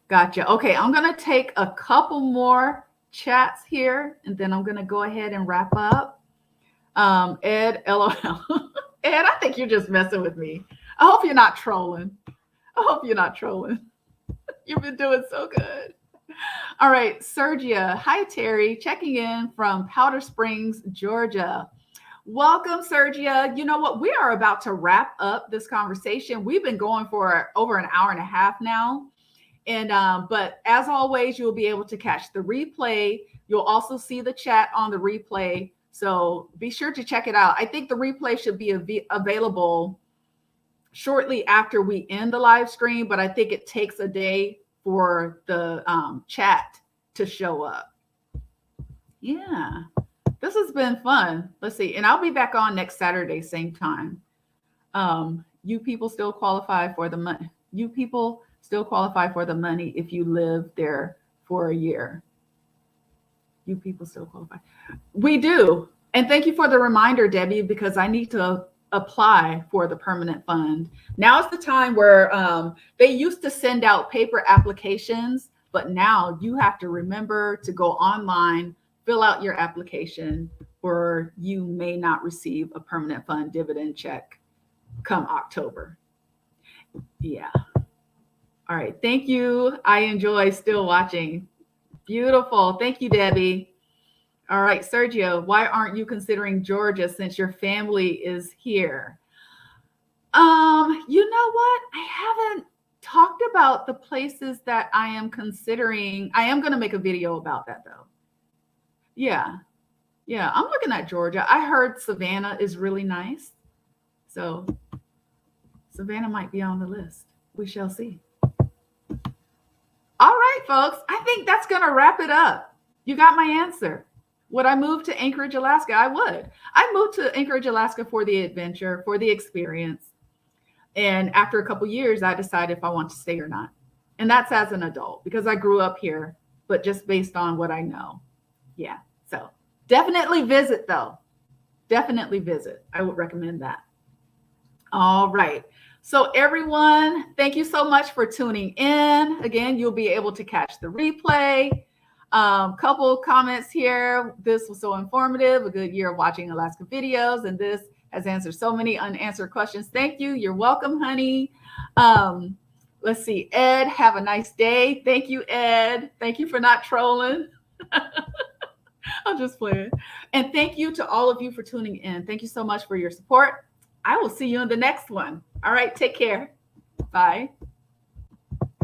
Gotcha. Okay, I'm going to take a couple more chats here, and then I'm going to go ahead and wrap up. Ed, LOL. Ed, I think you're just messing with me. I hope you're not trolling. I hope you're not trolling. You've been doing so good. All right, Sergia. Hi, Terry. Checking in from Powder Springs, Georgia. Welcome, Sergia. You know what? We are about to wrap up this conversation. We've been going for over an hour and a half now. And but as always, you'll be able to catch the replay. You'll also see the chat on the replay. So be sure to check it out. I think the replay should be available shortly after we end the live stream, but I think it takes a day for the chat to show up. Yeah, this has been fun. Let's see. And I'll be back on next Saturday, same time. You people still qualify for the money. You people still qualify for the money if you live there for a year. You people still qualify. We do. And thank you for the reminder, Debbie, because I need to apply for the permanent fund. Now is the time where they used to send out paper applications, but now you have to remember to go online, fill out your application, or you may not receive a permanent fund dividend check come October. Yeah. All right. Thank you. I enjoy still watching. Beautiful. Thank you, Debbie. All right, Sergio, why aren't you considering Georgia since your family is here? You know what? I haven't talked about the places that I am considering. I am going to make a video about that, though. Yeah. Yeah, I'm looking at Georgia. I heard Savannah is really nice. So Savannah might be on the list. We shall see. All right, folks. I think that's going to wrap it up. You got my answer. Would I move to Anchorage, Alaska? I would. I moved to Anchorage, Alaska for the adventure, for the experience. And after a couple of years, I decided if I want to stay or not. And that's as an adult because I grew up here, but just based on what I know. Yeah. So definitely visit, though. Definitely visit. I would recommend that. All right. So everyone, thank you so much for tuning in. Again, you'll be able to catch the replay. Couple comments here. This was so informative. A good year of watching Alaska videos, and this has answered so many unanswered questions. Thank you. You're welcome, honey. Let's see. Ed, have a nice day. Thank you, Ed. Thank you for not trolling. I'll just play it. And thank you to all of you for tuning in. Thank you so much for your support. I will see you in the next one. All right. Take care. Bye.